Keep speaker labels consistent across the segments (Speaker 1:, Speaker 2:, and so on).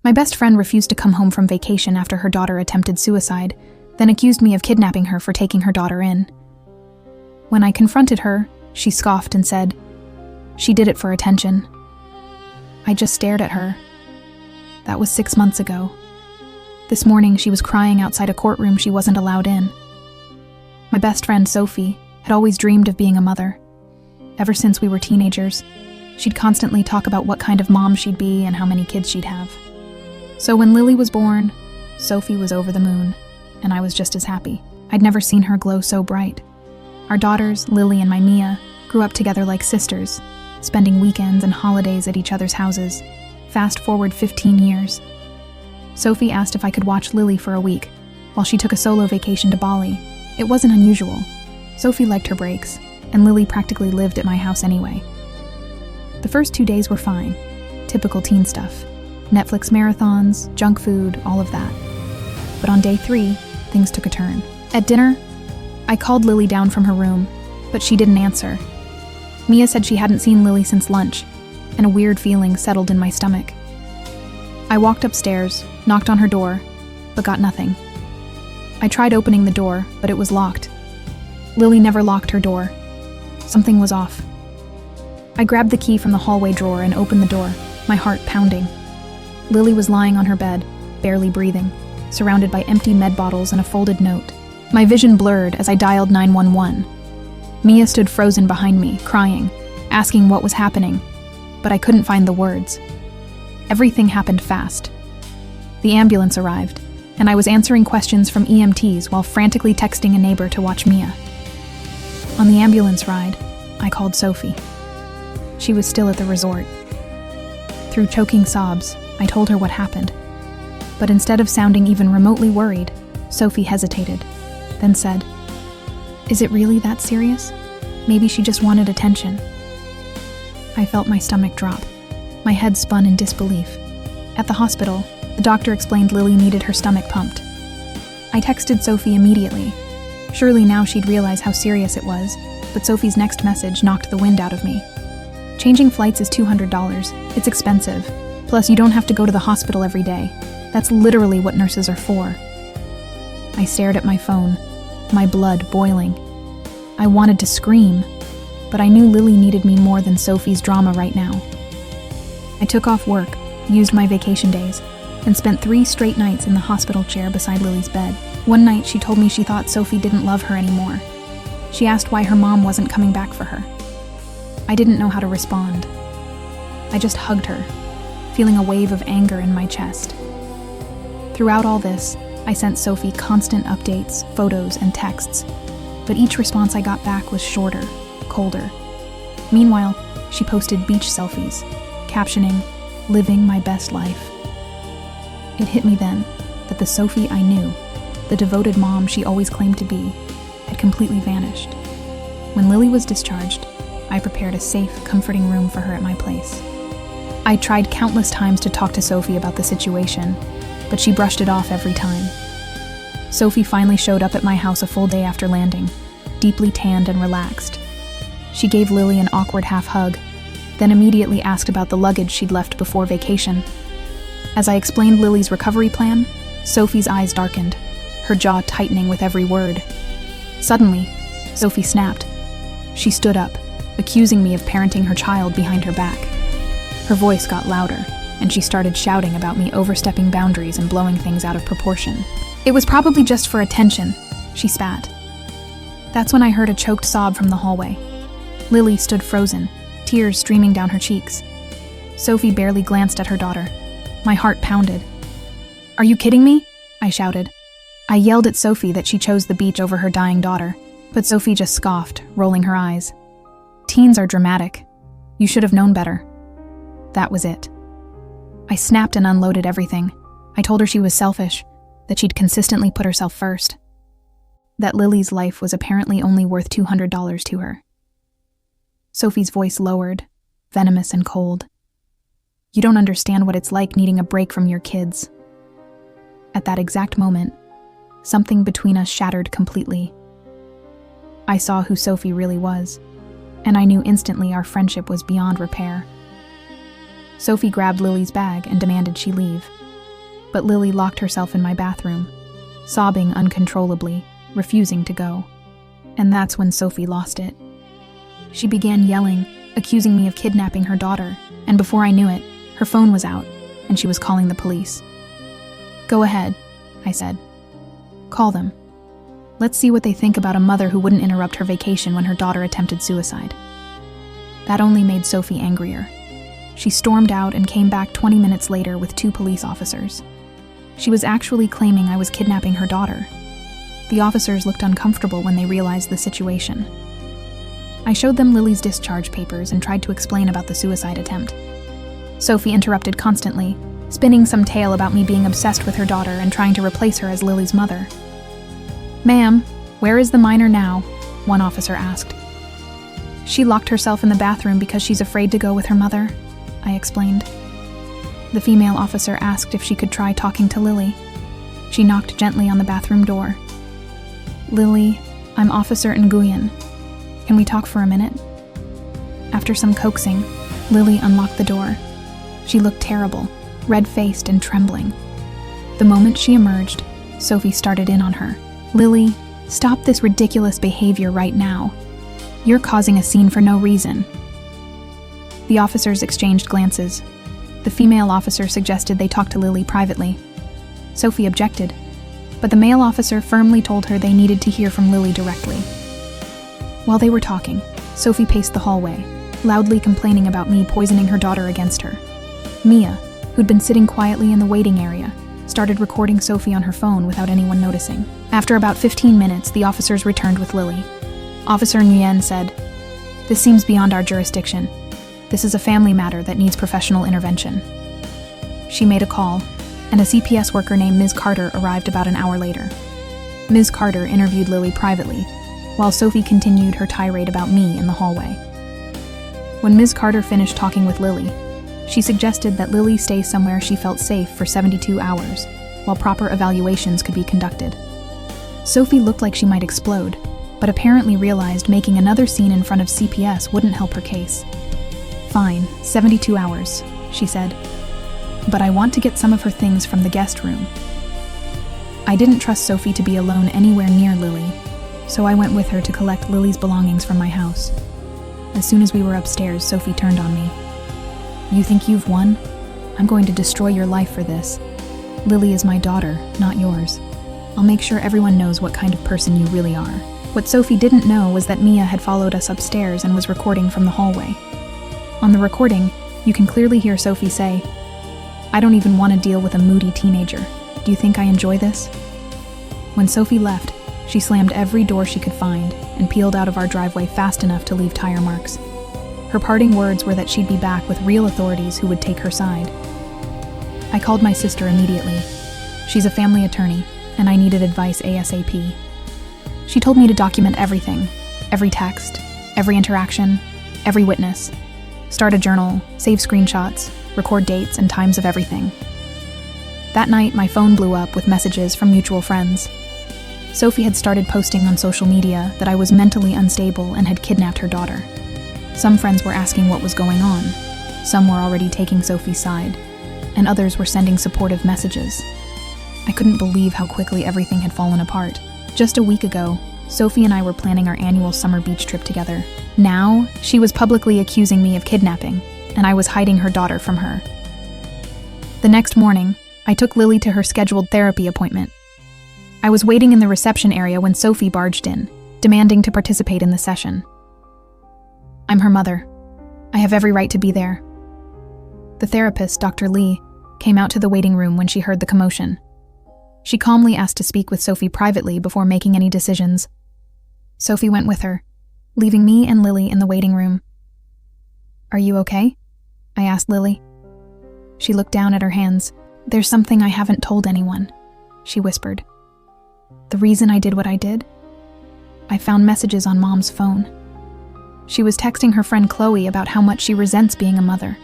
Speaker 1: My best friend refused to come home from vacation after her daughter attempted suicide, then accused me of kidnapping her for taking her daughter in. When I confronted her, she scoffed and said, "She did it for attention." I just stared at her. That was 6 months ago. This morning, she was crying outside a courtroom she wasn't allowed in. My best friend, Sophie, had always dreamed of being a mother. Ever since we were teenagers, she'd constantly talk about what kind of mom she'd be and how many kids she'd have. So when Lily was born, Sophie was over the moon, and I was just as happy. I'd never seen her glow so bright. Our daughters, Lily and my Mia, grew up together like sisters, spending weekends and holidays at each other's houses. Fast forward 15 years. Sophie asked if I could watch Lily for a week, while she took a solo vacation to Bali. It wasn't unusual. Sophie liked her breaks, and Lily practically lived at my house anyway. The first 2 days were fine. Typical teen stuff. Netflix marathons, junk food, all of that. But on day 3, things took a turn. At dinner, I called Lily down from her room, but she didn't answer. Mia said she hadn't seen Lily since lunch, and a weird feeling settled in my stomach. I walked upstairs, knocked on her door, but got nothing. I tried opening the door, but it was locked. Lily never locked her door. Something was off. I grabbed the key from the hallway drawer and opened the door, my heart pounding. Lily was lying on her bed, barely breathing, surrounded by empty med bottles and a folded note. My vision blurred as I dialed 911. Mia stood frozen behind me, crying, asking what was happening, but I couldn't find the words. Everything happened fast. The ambulance arrived, and I was answering questions from EMTs while frantically texting a neighbor to watch Mia. On the ambulance ride, I called Sophie. She was still at the resort. Through choking sobs, I told her what happened. But instead of sounding even remotely worried, Sophie hesitated, then said, "Is it really that serious? Maybe she just wanted attention." I felt my stomach drop. My head spun in disbelief. At the hospital, the doctor explained Lily needed her stomach pumped. I texted Sophie immediately. Surely now she'd realize how serious it was, but Sophie's next message knocked the wind out of me. Changing flights is $200. It's expensive. Plus, you don't have to go to the hospital every day. That's literally what nurses are for. I stared at my phone, my blood boiling. I wanted to scream, but I knew Lily needed me more than Sophie's drama right now. I took off work, used my vacation days, and spent 3 straight nights in the hospital chair beside Lily's bed. One night, she told me she thought Sophie didn't love her anymore. She asked why her mom wasn't coming back for her. I didn't know how to respond. I just hugged her, feeling a wave of anger in my chest. Throughout all this, I sent Sophie constant updates, photos, and texts, but each response I got back was shorter, colder. Meanwhile, she posted beach selfies, captioning, "Living my best life." It hit me then that the Sophie I knew, the devoted mom she always claimed to be, had completely vanished. When Lily was discharged, I prepared a safe, comforting room for her at my place. I tried countless times to talk to Sophie about the situation, but she brushed it off every time. Sophie finally showed up at my house a full day after landing, deeply tanned and relaxed. She gave Lily an awkward half hug, then immediately asked about the luggage she'd left before vacation. As I explained Lily's recovery plan, Sophie's eyes darkened, her jaw tightening with every word. Suddenly, Sophie snapped. She stood up, accusing me of parenting her child behind her back. Her voice got louder, and she started shouting about me overstepping boundaries and blowing things out of proportion. "It was probably just for attention," she spat. That's when I heard a choked sob from the hallway. Lily stood frozen, tears streaming down her cheeks. Sophie barely glanced at her daughter. My heart pounded. "Are you kidding me?" I shouted. I yelled at Sophie that she chose the beach over her dying daughter, but Sophie just scoffed, rolling her eyes. "Teens are dramatic. You should have known better." That was it. I snapped and unloaded everything. I told her she was selfish, that she'd consistently put herself first, that Lily's life was apparently only worth $200 to her. Sophie's voice lowered, venomous and cold. "You don't understand what it's like needing a break from your kids." At that exact moment, something between us shattered completely. I saw who Sophie really was, and I knew instantly our friendship was beyond repair. Sophie grabbed Lily's bag and demanded she leave. but Lily locked herself in my bathroom, sobbing uncontrollably, refusing to go. And that's when Sophie lost it. She began yelling, accusing me of kidnapping her daughter, and before I knew it, her phone was out, and she was calling the police. "Go ahead," I said. "Call them. Let's see what they think about a mother who wouldn't interrupt her vacation when her daughter attempted suicide." That only made Sophie angrier. She stormed out and came back 20 minutes later with 2 police officers. She was actually claiming I was kidnapping her daughter. The officers looked uncomfortable when they realized the situation. I showed them Lily's discharge papers and tried to explain about the suicide attempt. Sophie interrupted constantly, spinning some tale about me being obsessed with her daughter and trying to replace her as Lily's mother. "Ma'am, where is the minor now?" one officer asked. "She locked herself in the bathroom because she's afraid to go with her mother," I explained. The female officer asked if she could try talking to Lily. She knocked gently on the bathroom door. "Lily, I'm Officer Nguyen. Can we talk for a minute?" After some coaxing, Lily unlocked the door. She looked terrible, red-faced and trembling. The moment she emerged, Sophie started in on her. "Lily, stop this ridiculous behavior right now. You're causing a scene for no reason." The officers exchanged glances. The female officer suggested they talk to Lily privately. Sophie objected, but the male officer firmly told her they needed to hear from Lily directly. While they were talking, Sophie paced the hallway, loudly complaining about me poisoning her daughter against her. Mia, who'd been sitting quietly in the waiting area, started recording Sophie on her phone without anyone noticing. After about 15 minutes, the officers returned with Lily. Officer Nguyen said, "This seems beyond our jurisdiction. This is a family matter that needs professional intervention." She made a call, and a CPS worker named Ms. Carter arrived about an hour later. Ms. Carter interviewed Lily privately, while Sophie continued her tirade about me in the hallway. When Ms. Carter finished talking with Lily, she suggested that Lily stay somewhere she felt safe for 72 hours, while proper evaluations could be conducted. Sophie looked like she might explode, but apparently realized making another scene in front of CPS wouldn't help her case. "Fine, 72 hours, she said. "But I want to get some of her things from the guest room." I didn't trust Sophie to be alone anywhere near Lily, so I went with her to collect Lily's belongings from my house. As soon as we were upstairs, Sophie turned on me. "You think you've won? I'm going to destroy your life for this. Lily is my daughter, not yours. I'll make sure everyone knows what kind of person you really are." What Sophie didn't know was that Mia had followed us upstairs and was recording from the hallway. On the recording, you can clearly hear Sophie say, "I don't even want to deal with a moody teenager. Do you think I enjoy this?" When Sophie left, she slammed every door she could find and peeled out of our driveway fast enough to leave tire marks. Her parting words were that she'd be back with real authorities who would take her side. I called my sister immediately. She's a family attorney, and I needed advice ASAP. She told me to document everything, every text, every interaction, every witness. Start a journal, save screenshots, record dates and times of everything. That night, my phone blew up with messages from mutual friends. Sophie had started posting on social media that I was mentally unstable and had kidnapped her daughter. Some friends were asking what was going on. Some were already taking Sophie's side, and others were sending supportive messages. I couldn't believe how quickly everything had fallen apart. Just a week ago, Sophie and I were planning our annual summer beach trip together. Now, she was publicly accusing me of kidnapping, and I was hiding her daughter from her. The next morning, I took Lily to her scheduled therapy appointment. I was waiting in the reception area when Sophie barged in, demanding to participate in the session. "I'm her mother. I have every right to be there." The therapist, Dr. Lee, came out to the waiting room when she heard the commotion. She calmly asked to speak with Sophie privately before making any decisions. Sophie went with her, leaving me and Lily in the waiting room. "Are you okay?" I asked Lily. She looked down at her hands. "There's something I haven't told anyone," she whispered. "The reason I did what I did? I found messages on Mom's phone. She was texting her friend Chloe about how much she resents being a mother,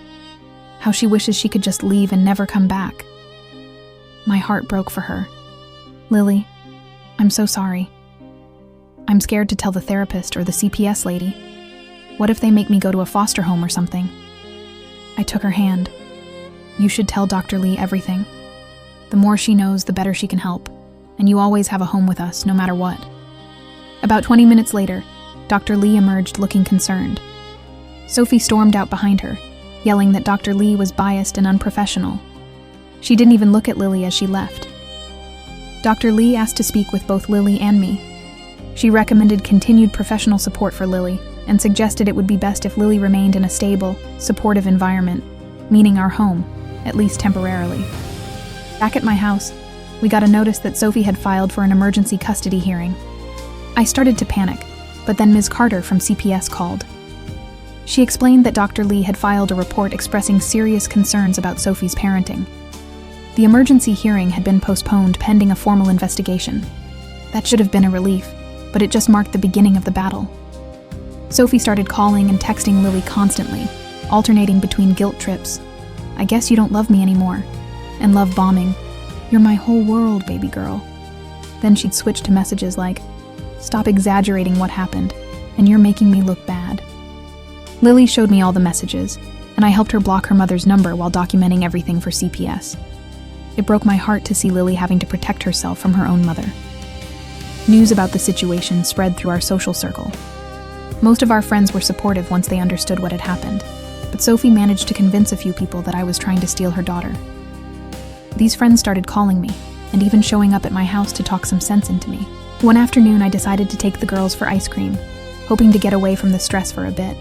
Speaker 1: how she wishes she could just leave and never come back. My heart broke for her. Lily, I'm so sorry. I'm scared to tell the therapist or the CPS lady. What if they make me go to a foster home or something?" I took her hand. "You should tell Dr. Lee everything." The more she knows, the better she can help. And you always have a home with us, no matter what. About 20 minutes later, Dr. Lee emerged looking concerned. Sophie stormed out behind her, yelling that Dr. Lee was biased and unprofessional. She didn't even look at Lily as she left. Dr. Lee asked to speak with both Lily and me. She recommended continued professional support for Lily and suggested it would be best if Lily remained in a stable, supportive environment, meaning our home, at least temporarily. Back at my house, we got a notice that Sophie had filed for an emergency custody hearing. I started to panic, but then Ms. Carter from CPS called. She explained that Dr. Lee had filed a report expressing serious concerns about Sophie's parenting. The emergency hearing had been postponed pending a formal investigation. That should have been a relief, but it just marked the beginning of the battle. Sophie started calling and texting Lily constantly, alternating between guilt trips. "I guess you don't love me anymore," and love bombing. "You're my whole world, baby girl." Then she'd switch to messages like, "Stop exaggerating what happened, and you're making me look bad." Lily showed me all the messages, and I helped her block her mother's number while documenting everything for CPS. It broke my heart to see Lily having to protect herself from her own mother. News about the situation spread through our social circle. Most of our friends were supportive once they understood what had happened, but Sophie managed to convince a few people that I was trying to steal her daughter. These friends started calling me, and even showing up at my house to talk some sense into me. One afternoon, I decided to take the girls for ice cream, hoping to get away from the stress for a bit.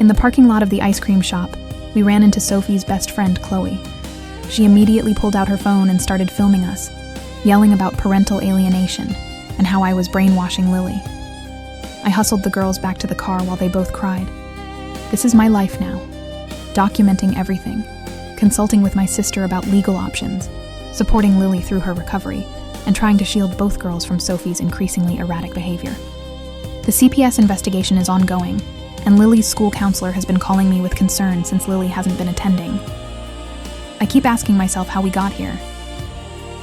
Speaker 1: In the parking lot of the ice cream shop, we ran into Sophie's best friend, Chloe. She immediately pulled out her phone and started filming us, yelling about parental alienation and how I was brainwashing Lily. I hustled the girls back to the car while they both cried. This is my life now, documenting everything, consulting with my sister about legal options, supporting Lily through her recovery, and trying to shield both girls from Sophie's increasingly erratic behavior. The CPS investigation is ongoing, and Lily's school counselor has been calling me with concern since Lily hasn't been attending. I keep asking myself how we got here.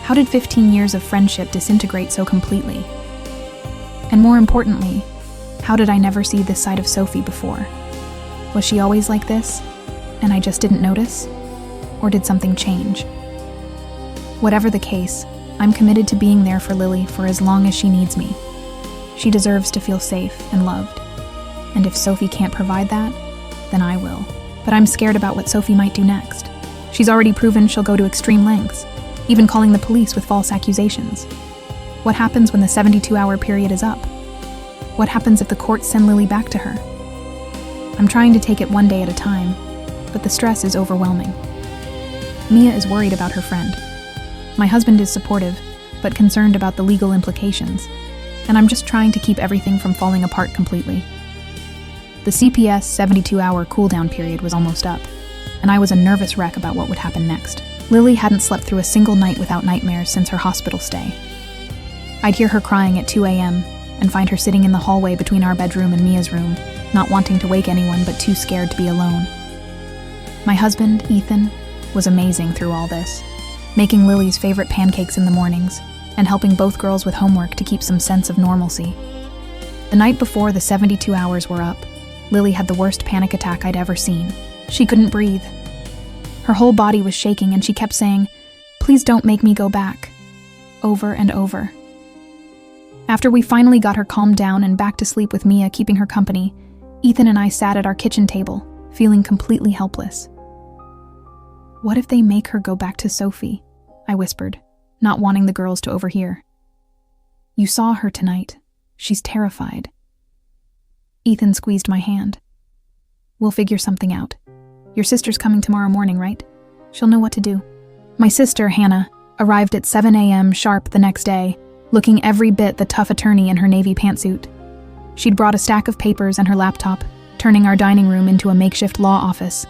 Speaker 1: How did 15 years of friendship disintegrate so completely? And more importantly, how did I never see this side of Sophie before? Was she always like this, and I just didn't notice? Or did something change? Whatever the case, I'm committed to being there for Lily for as long as she needs me. She deserves to feel safe and loved. And if Sophie can't provide that, then I will. But I'm scared about what Sophie might do next. She's already proven she'll go to extreme lengths, even calling the police with false accusations. What happens when the 72-hour period is up? What happens if the courts send Lily back to her? I'm trying to take it one day at a time, but the stress is overwhelming. Mia is worried about her friend. My husband is supportive, but concerned about the legal implications, and I'm just trying to keep everything from falling apart completely. The CPS 72-hour cooldown period was almost up, and I was a nervous wreck about what would happen next. Lily hadn't slept through a single night without nightmares since her hospital stay. I'd hear her crying at 2 a.m. and find her sitting in the hallway between our bedroom and Mia's room, not wanting to wake anyone but too scared to be alone. My husband, Ethan, was amazing through all this, making Lily's favorite pancakes in the mornings and helping both girls with homework to keep some sense of normalcy. The night before the 72 hours were up, Lily had the worst panic attack I'd ever seen. She couldn't breathe. Her whole body was shaking and she kept saying, "Please don't make me go back," over and over. After we finally got her calmed down and back to sleep with Mia keeping her company, Ethan and I sat at our kitchen table, feeling completely helpless. "What if they make her go back to Sophie?" I whispered, not wanting the girls to overhear. "You saw her tonight. She's terrified." Ethan squeezed my hand. "We'll figure something out. Your sister's coming tomorrow morning, right? She'll know what to do." My sister, Hannah, arrived at 7 a.m. sharp the next day, looking every bit the tough attorney in her navy pantsuit. She'd brought a stack of papers and her laptop, turning our dining room into a makeshift law office.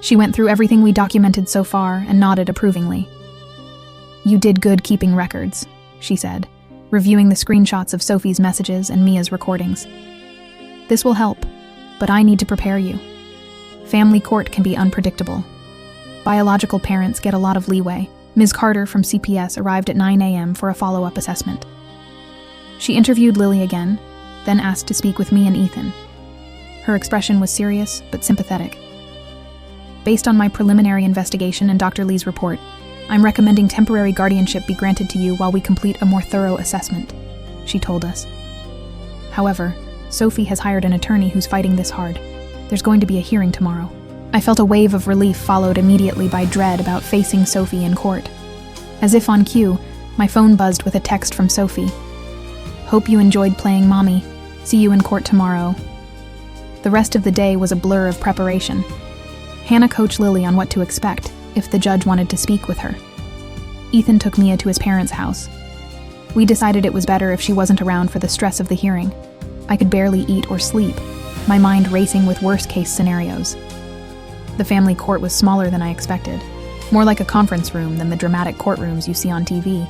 Speaker 1: She went through everything we documented so far and nodded approvingly. "You did good keeping records," she said, reviewing the screenshots of Sophie's messages and Mia's recordings. "This will help, but I need to prepare you. Family court can be unpredictable. Biological parents get a lot of leeway." Ms. Carter from CPS arrived at 9 a.m. for a follow-up assessment. She interviewed Lily again, then asked to speak with me and Ethan. Her expression was serious but sympathetic. Based on my preliminary investigation and Dr. Lee's report, I'm recommending temporary guardianship be granted to you while we complete a more thorough assessment, she told us. However, Sophie has hired an attorney who's fighting this hard. There's going to be a hearing tomorrow. I felt a wave of relief followed immediately by dread about facing Sophie in court. As if on cue, my phone buzzed with a text from Sophie. Hope you enjoyed playing mommy. See you in court tomorrow. The rest of the day was a blur of preparation. Hannah coached Lily on what to expect if the judge wanted to speak with her. Ethan took Mia to his parents' house. We decided it was better if she wasn't around for the stress of the hearing. I could barely eat or sleep, my mind racing with worst-case scenarios. The family court was smaller than I expected, more like a conference room than the dramatic courtrooms you see on TV.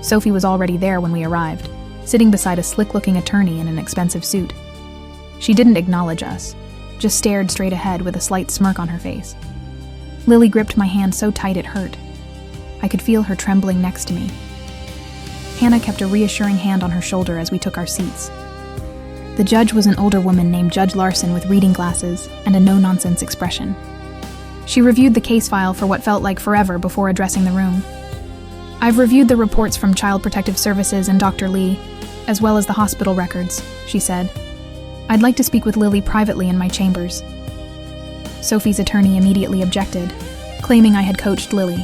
Speaker 1: Sophie was already there when we arrived, sitting beside a slick-looking attorney in an expensive suit. She didn't acknowledge us, just stared straight ahead with a slight smirk on her face. Lily gripped my hand so tight it hurt. I could feel her trembling next to me. Hannah kept a reassuring hand on her shoulder as we took our seats. The judge was an older woman named Judge Larson with reading glasses and a no-nonsense expression. She reviewed the case file for what felt like forever before addressing the room. I've reviewed the reports from Child Protective Services and Dr. Lee, as well as the hospital records, she said. I'd like to speak with Lily privately in my chambers. Sophie's attorney immediately objected, claiming I had coached Lily.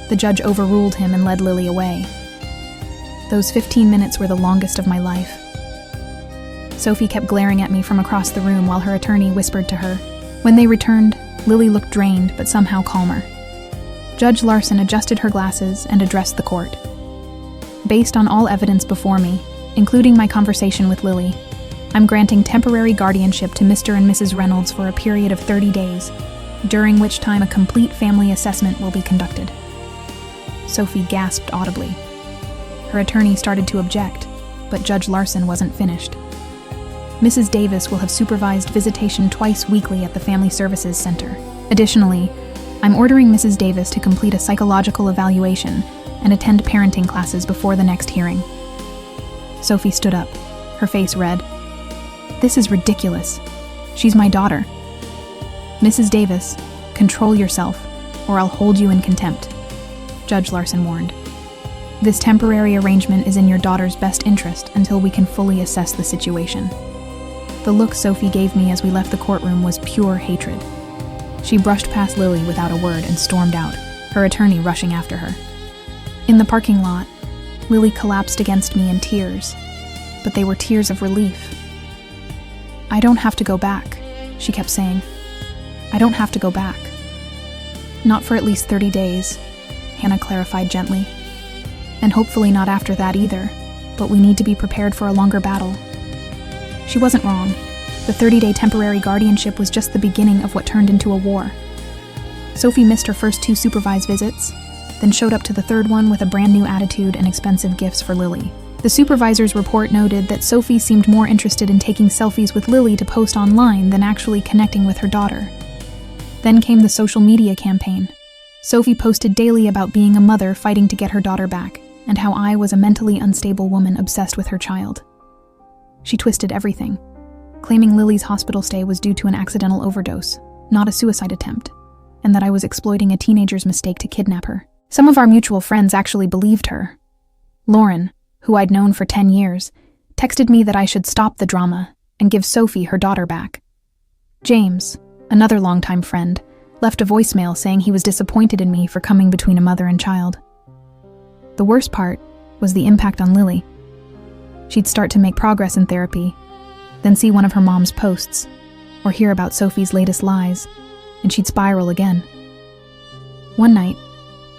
Speaker 1: The judge overruled him and led Lily away. Those 15 minutes were the longest of my life. Sophie kept glaring at me from across the room while her attorney whispered to her. When they returned, Lily looked drained but somehow calmer. Judge Larson adjusted her glasses and addressed the court. Based on all evidence before me, including my conversation with Lily, I'm granting temporary guardianship to Mr. and Mrs. Reynolds for a period of 30 days, during which time a complete family assessment will be conducted. Sophie gasped audibly. Her attorney started to object, but Judge Larson wasn't finished. Mrs. Davis will have supervised visitation twice weekly at the Family Services Center. Additionally, I'm ordering Mrs. Davis to complete a psychological evaluation and attend parenting classes before the next hearing. Sophie stood up, her face red. This is ridiculous. She's my daughter. Mrs. Davis, control yourself, or I'll hold you in contempt, Judge Larson warned. This temporary arrangement is in your daughter's best interest until we can fully assess the situation. The look Sophie gave me as we left the courtroom was pure hatred. She brushed past Lily without a word and stormed out, her attorney rushing after her. In the parking lot, Lily collapsed against me in tears, but they were tears of relief. I don't have to go back, she kept saying. I don't have to go back. Not for at least 30 days, Hannah clarified gently. And hopefully not after that either, but we need to be prepared for a longer battle. She wasn't wrong. The 30-day temporary guardianship was just the beginning of what turned into a war. Sophie missed her first 2 supervised visits, then showed up to the 3rd one with a brand new attitude and expensive gifts for Lily. The supervisor's report noted that Sophie seemed more interested in taking selfies with Lily to post online than actually connecting with her daughter. Then came the social media campaign. Sophie posted daily about being a mother fighting to get her daughter back, and how I was a mentally unstable woman obsessed with her child. She twisted everything, claiming Lily's hospital stay was due to an accidental overdose, not a suicide attempt, and that I was exploiting a teenager's mistake to kidnap her. Some of our mutual friends actually believed her. Lauren, who I'd known for 10 years, texted me that I should stop the drama and give Sophie her daughter back. James, another longtime friend, left a voicemail saying he was disappointed in me for coming between a mother and child. The worst part was the impact on Lily. She'd start to make progress in therapy, then see one of her mom's posts, or hear about Sophie's latest lies, and she'd spiral again. One night,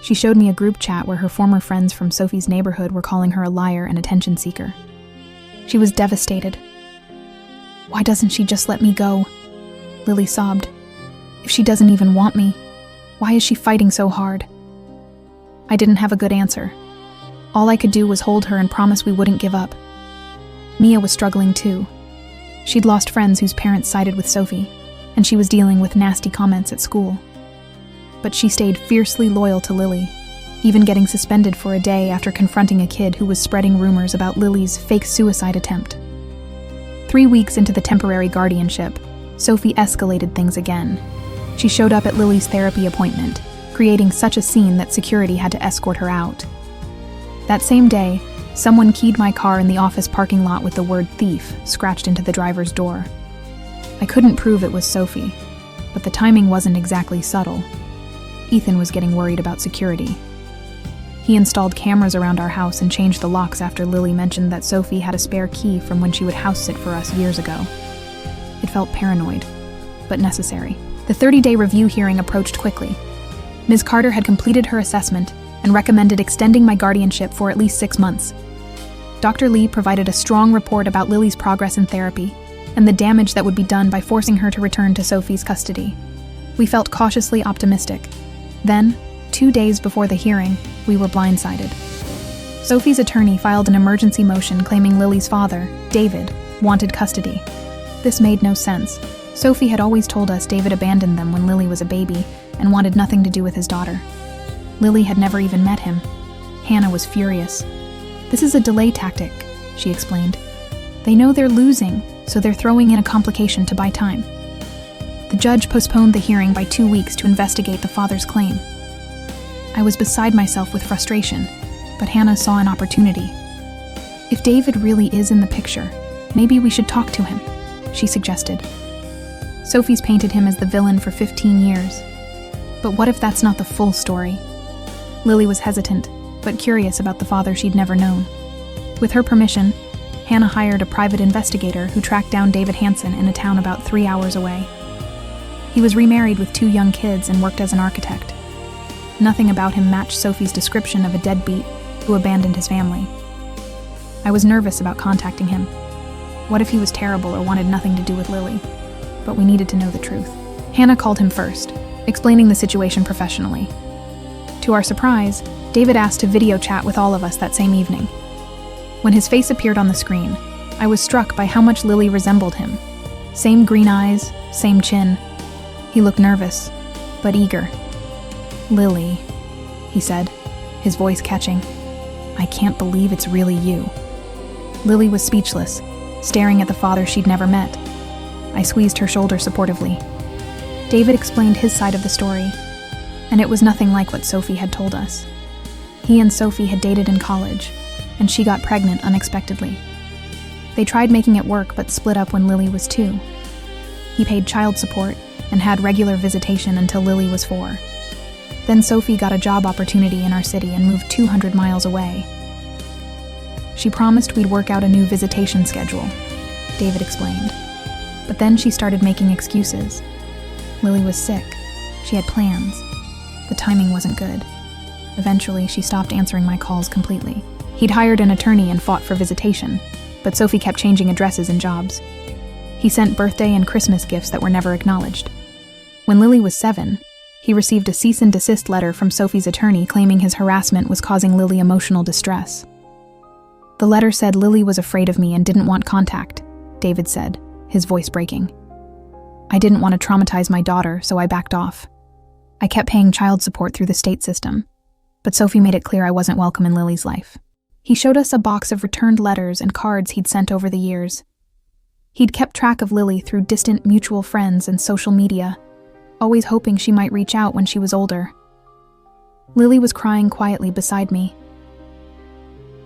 Speaker 1: she showed me a group chat where her former friends from Sophie's neighborhood were calling her a liar and attention seeker. She was devastated. Why doesn't she just let me go? Lily sobbed. If she doesn't even want me, why is she fighting so hard? I didn't have a good answer. All I could do was hold her and promise we wouldn't give up. Mia was struggling too. She'd lost friends whose parents sided with Sophie, and she was dealing with nasty comments at school. But she stayed fiercely loyal to Lily, even getting suspended for a day after confronting a kid who was spreading rumors about Lily's fake suicide attempt. 3 weeks into the temporary guardianship, Sophie escalated things again. She showed up at Lily's therapy appointment, creating such a scene that security had to escort her out. That same day, someone keyed my car in the office parking lot with the word thief scratched into the driver's door. I couldn't prove it was Sophie, but the timing wasn't exactly subtle. Ethan was getting worried about security. He installed cameras around our house and changed the locks after Lily mentioned that Sophie had a spare key from when she would house sit for us years ago. It felt paranoid, but necessary. The 30-day review hearing approached quickly. Ms. Carter had completed her assessment and recommended extending my guardianship for at least 6 months. Dr. Lee provided a strong report about Lily's progress in therapy and the damage that would be done by forcing her to return to Sophie's custody. We felt cautiously optimistic. Then, 2 days before the hearing, we were blindsided. Sophie's attorney filed an emergency motion claiming Lily's father, David, wanted custody. This made no sense. Sophie had always told us David abandoned them when Lily was a baby and wanted nothing to do with his daughter. Lily had never even met him. Hannah was furious. "This is a delay tactic," she explained. "They know they're losing, so they're throwing in a complication to buy time." The judge postponed the hearing by 2 weeks to investigate the father's claim. I was beside myself with frustration, but Hannah saw an opportunity. "If David really is in the picture, maybe we should talk to him," she suggested. Sophie's painted him as the villain for 15 years. But what if that's not the full story? Lily was hesitant, but curious about the father she'd never known. With her permission, Hannah hired a private investigator who tracked down David Hansen in a town about 3 hours away. He was remarried with 2 young kids and worked as an architect. Nothing about him matched Sophie's description of a deadbeat who abandoned his family. I was nervous about contacting him. What if he was terrible or wanted nothing to do with Lily? But we needed to know the truth. Hannah called him first, explaining the situation professionally. To our surprise, David asked to video chat with all of us that same evening. When his face appeared on the screen, I was struck by how much Lily resembled him. Same green eyes, same chin. He looked nervous, but eager. "Lily," he said, his voice catching. "I can't believe it's really you." Lily was speechless, staring at the father she'd never met. I squeezed her shoulder supportively. David explained his side of the story, and it was nothing like what Sophie had told us. He and Sophie had dated in college, and she got pregnant unexpectedly. They tried making it work but split up when Lily was 2. He paid child support and had regular visitation until Lily was 4. Then Sophie got a job opportunity in our city and moved 200 miles away. She promised we'd work out a new visitation schedule, David explained. But then she started making excuses. Lily was sick. She had plans. The timing wasn't good. Eventually, she stopped answering my calls completely. He'd hired an attorney and fought for visitation, but Sophie kept changing addresses and jobs. He sent birthday and Christmas gifts that were never acknowledged. When Lily was 7, he received a cease and desist letter from Sophie's attorney claiming his harassment was causing Lily emotional distress. The letter said Lily was afraid of me and didn't want contact, David said, his voice breaking. I didn't want to traumatize my daughter, so I backed off. I kept paying child support through the state system, but Sophie made it clear I wasn't welcome in Lily's life. He showed us a box of returned letters and cards he'd sent over the years. He'd kept track of Lily through distant mutual friends and social media, always hoping she might reach out when she was older. Lily was crying quietly beside me.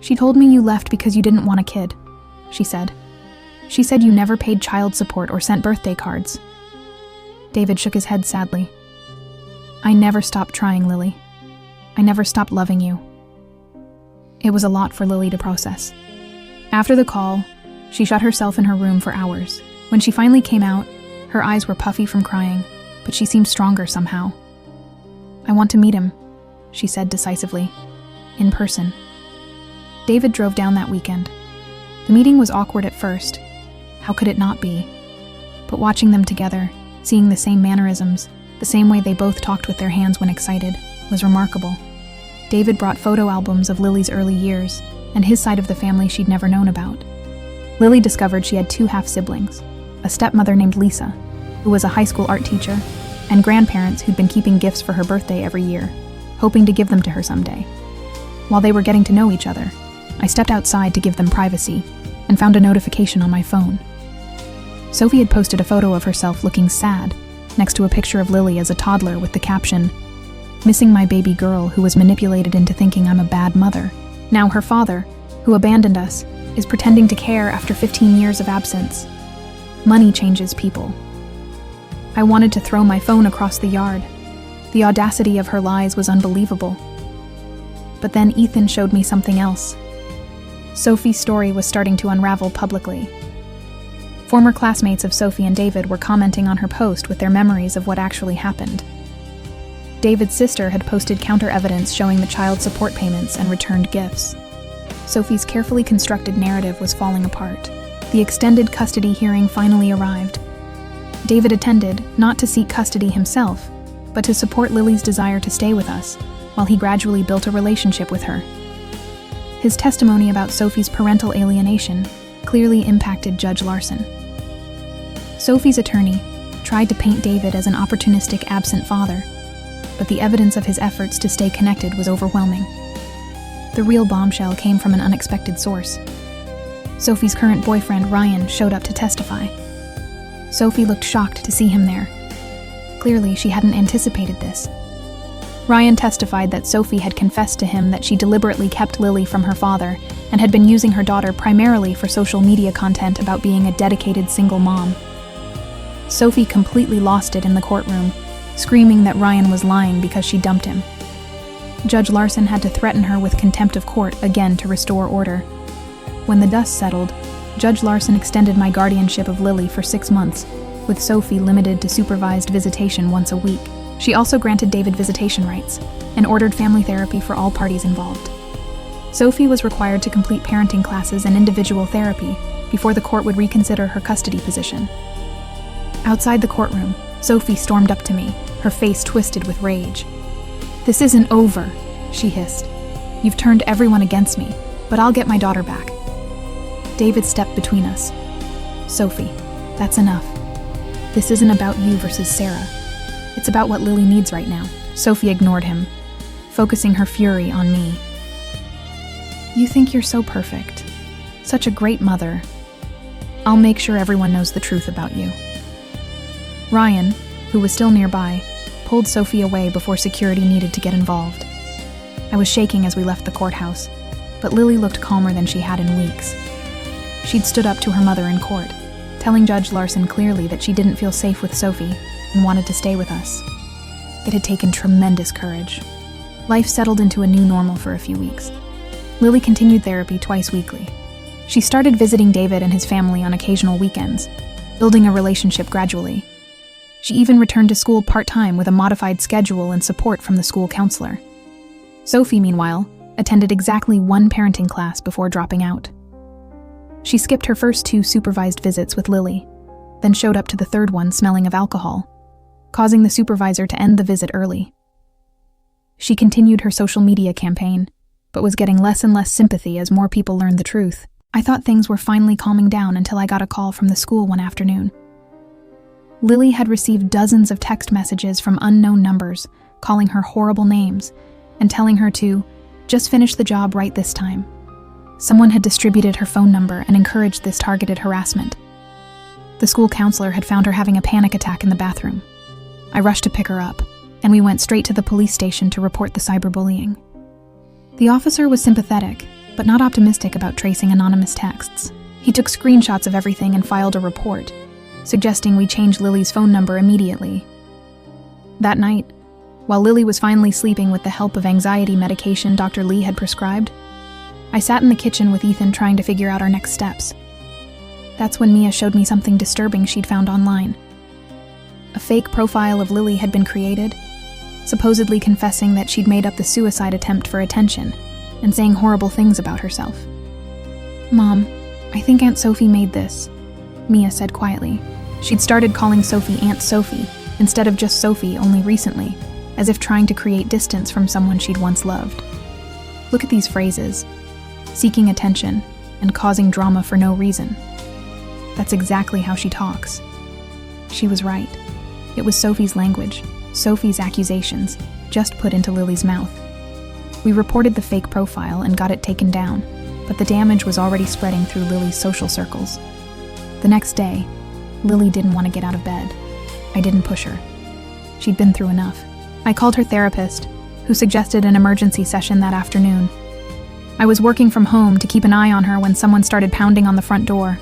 Speaker 1: "She told me you left because you didn't want a kid," she said. "She said you never paid child support or sent birthday cards." David shook his head sadly. "I never stopped trying, Lily. I never stopped loving you." It was a lot for Lily to process. After the call, she shut herself in her room for hours. When she finally came out, her eyes were puffy from crying, but she seemed stronger somehow. "I want to meet him," she said decisively. "In person." David drove down that weekend. The meeting was awkward at first. How could it not be? But watching them together, seeing the same mannerisms, the same way they both talked with their hands when excited, was remarkable. David brought photo albums of Lily's early years and his side of the family she'd never known about. Lily discovered she had 2 half-siblings, a stepmother named Lisa, who was a high school art teacher, and grandparents who'd been keeping gifts for her birthday every year, hoping to give them to her someday. While they were getting to know each other, I stepped outside to give them privacy and found a notification on my phone. Sophie had posted a photo of herself looking sad next to a picture of Lily as a toddler with the caption, missing my baby girl who was manipulated into thinking I'm a bad mother. Now her father, who abandoned us, is pretending to care after 15 years of absence. Money changes people. I wanted to throw my phone across the yard. The audacity of her lies was unbelievable. But then Ethan showed me something else. Sophie's story was starting to unravel publicly. Former classmates of Sophie and David were commenting on her post with their memories of what actually happened. David's sister had posted counter-evidence showing the child support payments and returned gifts. Sophie's carefully constructed narrative was falling apart. The extended custody hearing finally arrived. David attended, not to seek custody himself, but to support Lily's desire to stay with us, while he gradually built a relationship with her. His testimony about Sophie's parental alienation clearly impacted Judge Larson. Sophie's attorney tried to paint David as an opportunistic absent father, but the evidence of his efforts to stay connected was overwhelming. The real bombshell came from an unexpected source. Sophie's current boyfriend, Ryan, showed up to testify. Sophie looked shocked to see him there. Clearly, she hadn't anticipated this. Ryan testified that Sophie had confessed to him that she deliberately kept Lily from her father and had been using her daughter primarily for social media content about being a dedicated single mom. Sophie completely lost it in the courtroom, screaming that Ryan was lying because she dumped him. Judge Larson had to threaten her with contempt of court again to restore order. When the dust settled, Judge Larson extended my guardianship of Lily for 6 months, with Sophie limited to supervised visitation once a week. She also granted David visitation rights and ordered family therapy for all parties involved. Sophie was required to complete parenting classes and individual therapy before the court would reconsider her custody position. Outside the courtroom, Sophie stormed up to me, her face twisted with rage. "This isn't over," she hissed. "You've turned everyone against me, but I'll get my daughter back." David stepped between us. "Sophie, that's enough. This isn't about you versus Sarah. It's about what Lily needs right now." Sophie ignored him, focusing her fury on me. "You think you're so perfect. Such a great mother. I'll make sure everyone knows the truth about you." Ryan, who was still nearby, pulled Sophie away before security needed to get involved. I was shaking as we left the courthouse, but Lily looked calmer than she had in weeks. She'd stood up to her mother in court, telling Judge Larson clearly that she didn't feel safe with Sophie and wanted to stay with us. It had taken tremendous courage. Life settled into a new normal for a few weeks. Lily continued therapy twice weekly. She started visiting David and his family on occasional weekends, building a relationship gradually. She even returned to school part-time with a modified schedule and support from the school counselor. Sophie, meanwhile, attended exactly 1 parenting class before dropping out. She skipped her first 2 supervised visits with Lily, then showed up to the 3rd one smelling of alcohol, causing the supervisor to end the visit early. She continued her social media campaign, but was getting less and less sympathy as more people learned the truth. I thought things were finally calming down until I got a call from the school one afternoon. Lily had received dozens of text messages from unknown numbers, calling her horrible names and telling her to just finish the job right this time. Someone had distributed her phone number and encouraged this targeted harassment. The school counselor had found her having a panic attack in the bathroom. I rushed to pick her up, and we went straight to the police station to report the cyberbullying. The officer was sympathetic, but not optimistic about tracing anonymous texts. He took screenshots of everything and filed a report, suggesting we change Lily's phone number immediately. That night, while Lily was finally sleeping with the help of anxiety medication Dr. Lee had prescribed, I sat in the kitchen with Ethan trying to figure out our next steps. That's when Mia showed me something disturbing she'd found online. A fake profile of Lily had been created, supposedly confessing that she'd made up the suicide attempt for attention and saying horrible things about herself. "Mom, I think Aunt Sophie made this," Mia said quietly. She'd started calling Sophie Aunt Sophie instead of just Sophie only recently, as if trying to create distance from someone she'd once loved. Look at these phrases: seeking attention and causing drama for no reason. That's exactly how she talks. She was right. It was Sophie's language, Sophie's accusations, just put into Lily's mouth. We reported the fake profile and got it taken down, but the damage was already spreading through Lily's social circles. The next day, Lily didn't want to get out of bed. I didn't push her. She'd been through enough. I called her therapist, who suggested an emergency session that afternoon. I was working from home to keep an eye on her when someone started pounding on the front door.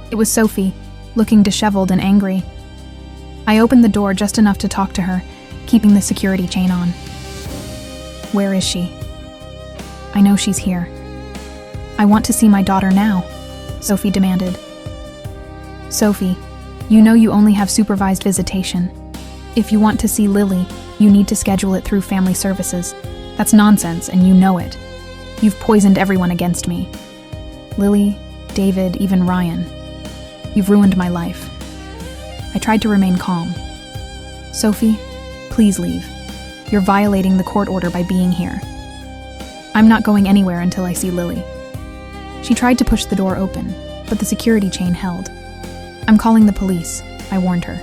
Speaker 1: It was Sophie, looking disheveled and angry. I opened the door just enough to talk to her, keeping the security chain on. "Where is she?" "I know she's here." "I want to see my daughter now," Sophie demanded. "Sophie, you know you only have supervised visitation. If you want to see Lily, you need to schedule it through family services. That's nonsense, and you know it. You've poisoned everyone against me. Lily, David, even Ryan. You've ruined my life." I tried to remain calm. "Sophie, please leave. You're violating the court order by being here. I'm not going anywhere until I see Lily." She tried to push the door open, but the security chain held. "I'm calling the police," I warned her.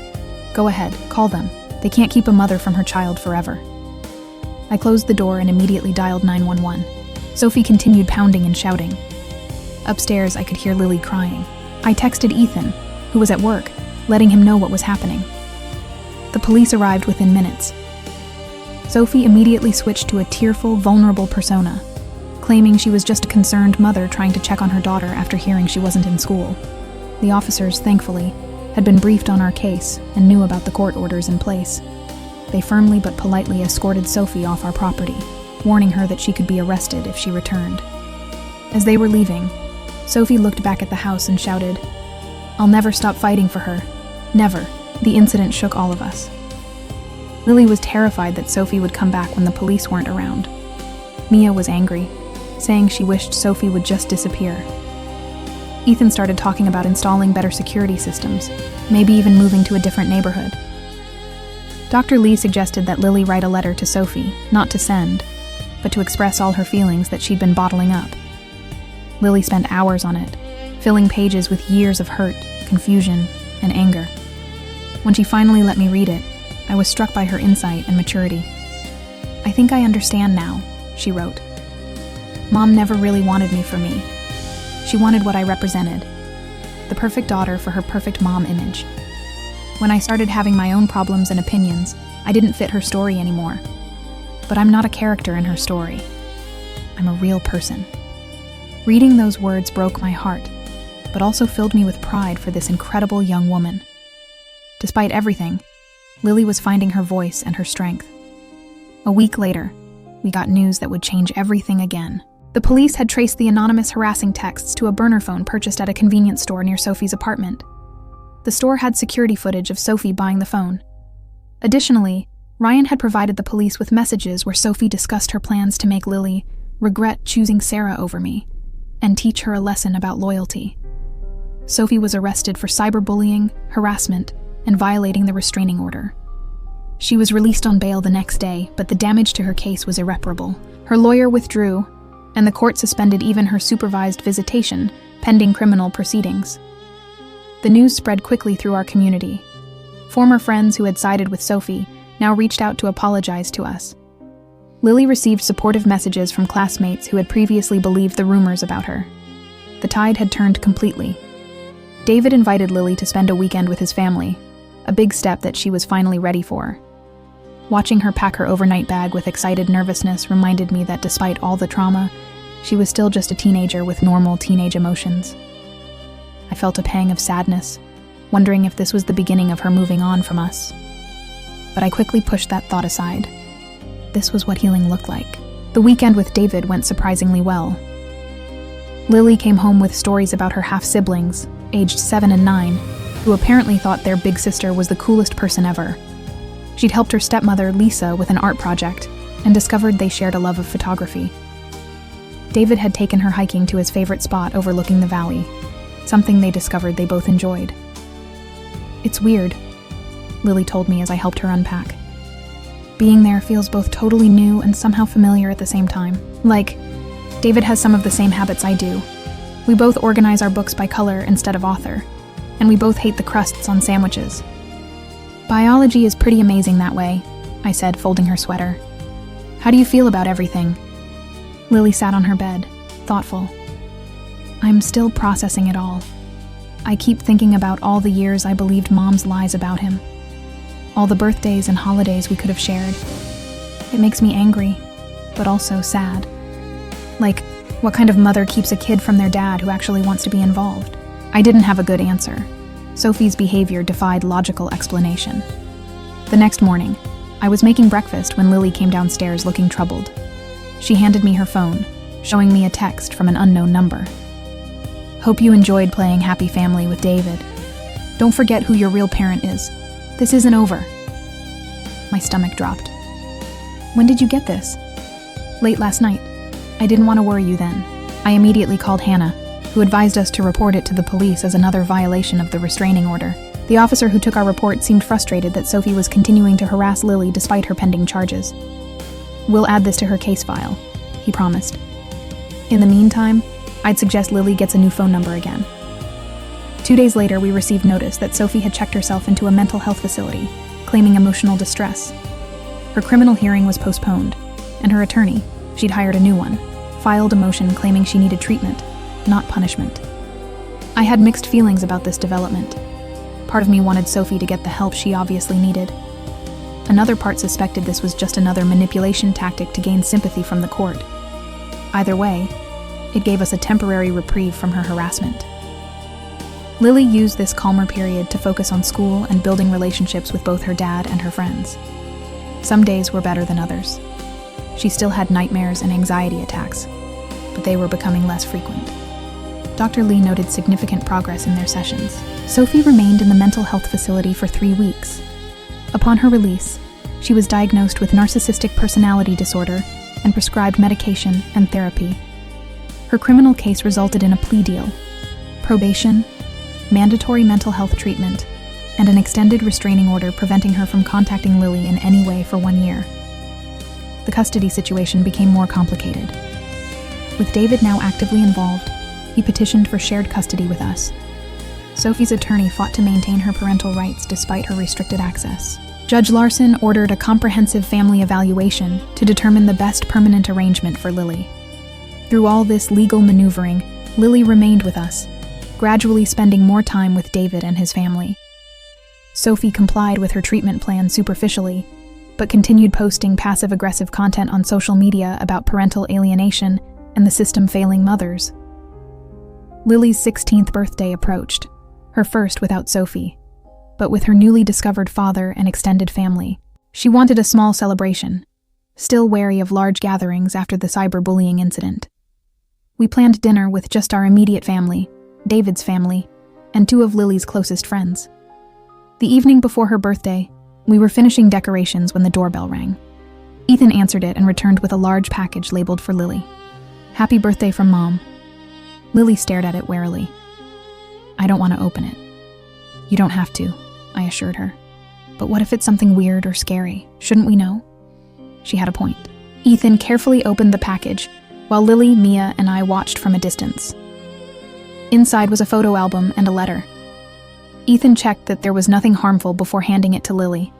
Speaker 1: "Go ahead, call them. They can't keep a mother from her child forever." I closed the door and immediately dialed 911. Sophie continued pounding and shouting. Upstairs, I could hear Lily crying. I texted Ethan, who was at work, letting him know what was happening. The police arrived within minutes. Sophie immediately switched to a tearful, vulnerable persona, claiming she was just a concerned mother trying to check on her daughter after hearing she wasn't in school. The officers, thankfully, had been briefed on our case and knew about the court orders in place. They firmly but politely escorted Sophie off our property, warning her that she could be arrested if she returned. As they were leaving, Sophie looked back at the house and shouted, "I'll never stop fighting for her. Never." The incident shook all of us. Lily was terrified that Sophie would come back when the police weren't around. Mia was angry, saying she wished Sophie would just disappear. Ethan started talking about installing better security systems, maybe even moving to a different neighborhood. Dr. Lee suggested that Lily write a letter to Sophie, not to send, but to express all her feelings that she'd been bottling up. Lily spent hours on it, filling pages with years of hurt, confusion, and anger. When she finally let me read it, I was struck by her insight and maturity. "I think I understand now," she wrote. "Mom never really wanted me for me. She wanted what I represented, the perfect daughter for her perfect mom image. When I started having my own problems and opinions, I didn't fit her story anymore. But I'm not a character in her story. I'm a real person." Reading those words broke my heart, but also filled me with pride for this incredible young woman. Despite everything, Lily was finding her voice and her strength. A week later, we got news that would change everything again. The police had traced the anonymous harassing texts to a burner phone purchased at a convenience store near Sophie's apartment. The store had security footage of Sophie buying the phone. Additionally, Ryan had provided the police with messages where Sophie discussed her plans to make Lily regret choosing Sarah over me and teach her a lesson about loyalty. Sophie was arrested for cyberbullying, harassment, and violating the restraining order. She was released on bail the next day, but the damage to her case was irreparable. Her lawyer withdrew, and the court suspended even her supervised visitation, pending criminal proceedings. The news spread quickly through our community. Former friends who had sided with Sophie now reached out to apologize to us. Lily received supportive messages from classmates who had previously believed the rumors about her. The tide had turned completely. David invited Lily to spend a weekend with his family, a big step that she was finally ready for. Watching her pack her overnight bag with excited nervousness reminded me that despite all the trauma, she was still just a teenager with normal teenage emotions. I felt a pang of sadness, wondering if this was the beginning of her moving on from us. But I quickly pushed that thought aside. This was what healing looked like. The weekend with David went surprisingly well. Lily came home with stories about her half-siblings, aged 7 and 9, who apparently thought their big sister was the coolest person ever. She'd helped her stepmother, Lisa, with an art project, and discovered they shared a love of photography. David had taken her hiking to his favorite spot overlooking the valley, something they discovered they both enjoyed. "It's weird," Lily told me as I helped her unpack. "Being there feels both totally new and somehow familiar at the same time. Like, David has some of the same habits I do. We both organize our books by color instead of author, and we both hate the crusts on sandwiches. Biology is pretty amazing that way," I said, folding her sweater. "How do you feel about everything?" Lily sat on her bed, thoughtful. "I'm still processing it all. I keep thinking about all the years I believed Mom's lies about him. all the birthdays and holidays we could have shared. It makes me angry, but also sad. Like, what kind of mother keeps a kid from their dad who actually wants to be involved? I didn't have a good answer. Sophie's behavior defied logical explanation. The next morning, I was making breakfast when Lily came downstairs looking troubled. She handed me her phone, showing me a text from an unknown number. "Hope you enjoyed playing Happy Family with David. Don't forget who your real parent is. This isn't over." My stomach dropped. "When did you get this?" "Late last night. I didn't want to worry you then." I immediately called Hannah, who advised us to report it to the police as another violation of the restraining order. The officer who took our report seemed frustrated that Sophie was continuing to harass Lily despite her pending charges. "We'll add this to her case file," he promised. "In the meantime, I'd suggest Lily gets a new phone number again." 2 days later, we received notice that Sophie had checked herself into a mental health facility, claiming emotional distress. Her criminal hearing was postponed, and her attorney, she'd hired a new one, filed a motion claiming she needed treatment, not punishment. I had mixed feelings about this development. Part of me wanted Sophie to get the help she obviously needed. Another part suspected this was just another manipulation tactic to gain sympathy from the court. Either way, it gave us a temporary reprieve from her harassment. Lily used this calmer period to focus on school and building relationships with both her dad and her friends. Some days were better than others. She still had nightmares and anxiety attacks, but they were becoming less frequent. Dr. Lee noted significant progress in their sessions. Sophie remained in the mental health facility for 3 weeks. Upon her release, she was diagnosed with narcissistic personality disorder and prescribed medication and therapy. Her criminal case resulted in a plea deal, probation, mandatory mental health treatment, and an extended restraining order preventing her from contacting Lily in any way for 1 year. The custody situation became more complicated. With David now actively involved, he petitioned for shared custody with us. Sophie's attorney fought to maintain her parental rights despite her restricted access. Judge Larson ordered a comprehensive family evaluation to determine the best permanent arrangement for Lily. Through all this legal maneuvering, Lily remained with us, gradually spending more time with David and his family. Sophie complied with her treatment plan superficially, but continued posting passive-aggressive content on social media about parental alienation and the system failing mothers. Lily's 16th birthday approached, her first without Sophie, but with her newly discovered father and extended family. She wanted a small celebration, still wary of large gatherings after the cyberbullying incident. We planned dinner with just our immediate family, David's family, and 2 of Lily's closest friends. The evening before her birthday, we were finishing decorations when the doorbell rang. Ethan answered it and returned with a large package labeled for Lily. "Happy birthday from Mom." Lily stared at it warily. "I don't want to open it." "You don't have to," I assured her. "But what if it's something weird or scary? Shouldn't we know?" She had a point. Ethan carefully opened the package, while Lily, Mia, and I watched from a distance. Inside was a photo album and a letter. Ethan checked that there was nothing harmful before handing it to Lily.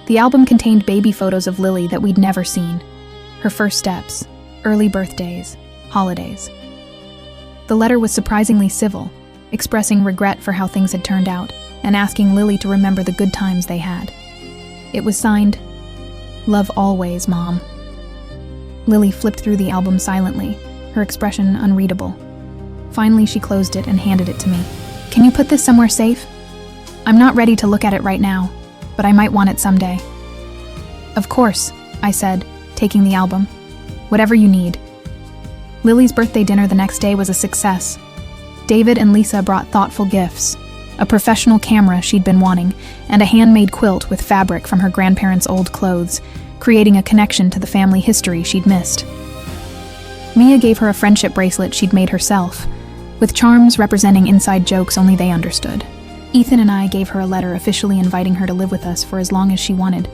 Speaker 1: The album contained baby photos of Lily that we'd never seen. Her first steps, early birthdays, holidays. The letter was surprisingly civil, expressing regret for how things had turned out and asking Lily to remember the good times they had. It was signed, "Love always, Mom." Lily flipped through the album silently, her expression unreadable. Finally, she closed it and handed it to me. "Can you put this somewhere safe? I'm not ready to look at it right now, but I might want it someday." "Of course," I said, taking the album. "Whatever you need." Lily's birthday dinner the next day was a success. David and Lisa brought thoughtful gifts, a professional camera she'd been wanting, and a handmade quilt with fabric from her grandparents' old clothes, creating a connection to the family history she'd missed. Mia gave her a friendship bracelet she'd made herself, with charms representing inside jokes only they understood. Ethan and I gave her a letter officially inviting her to live with us for as long as she wanted,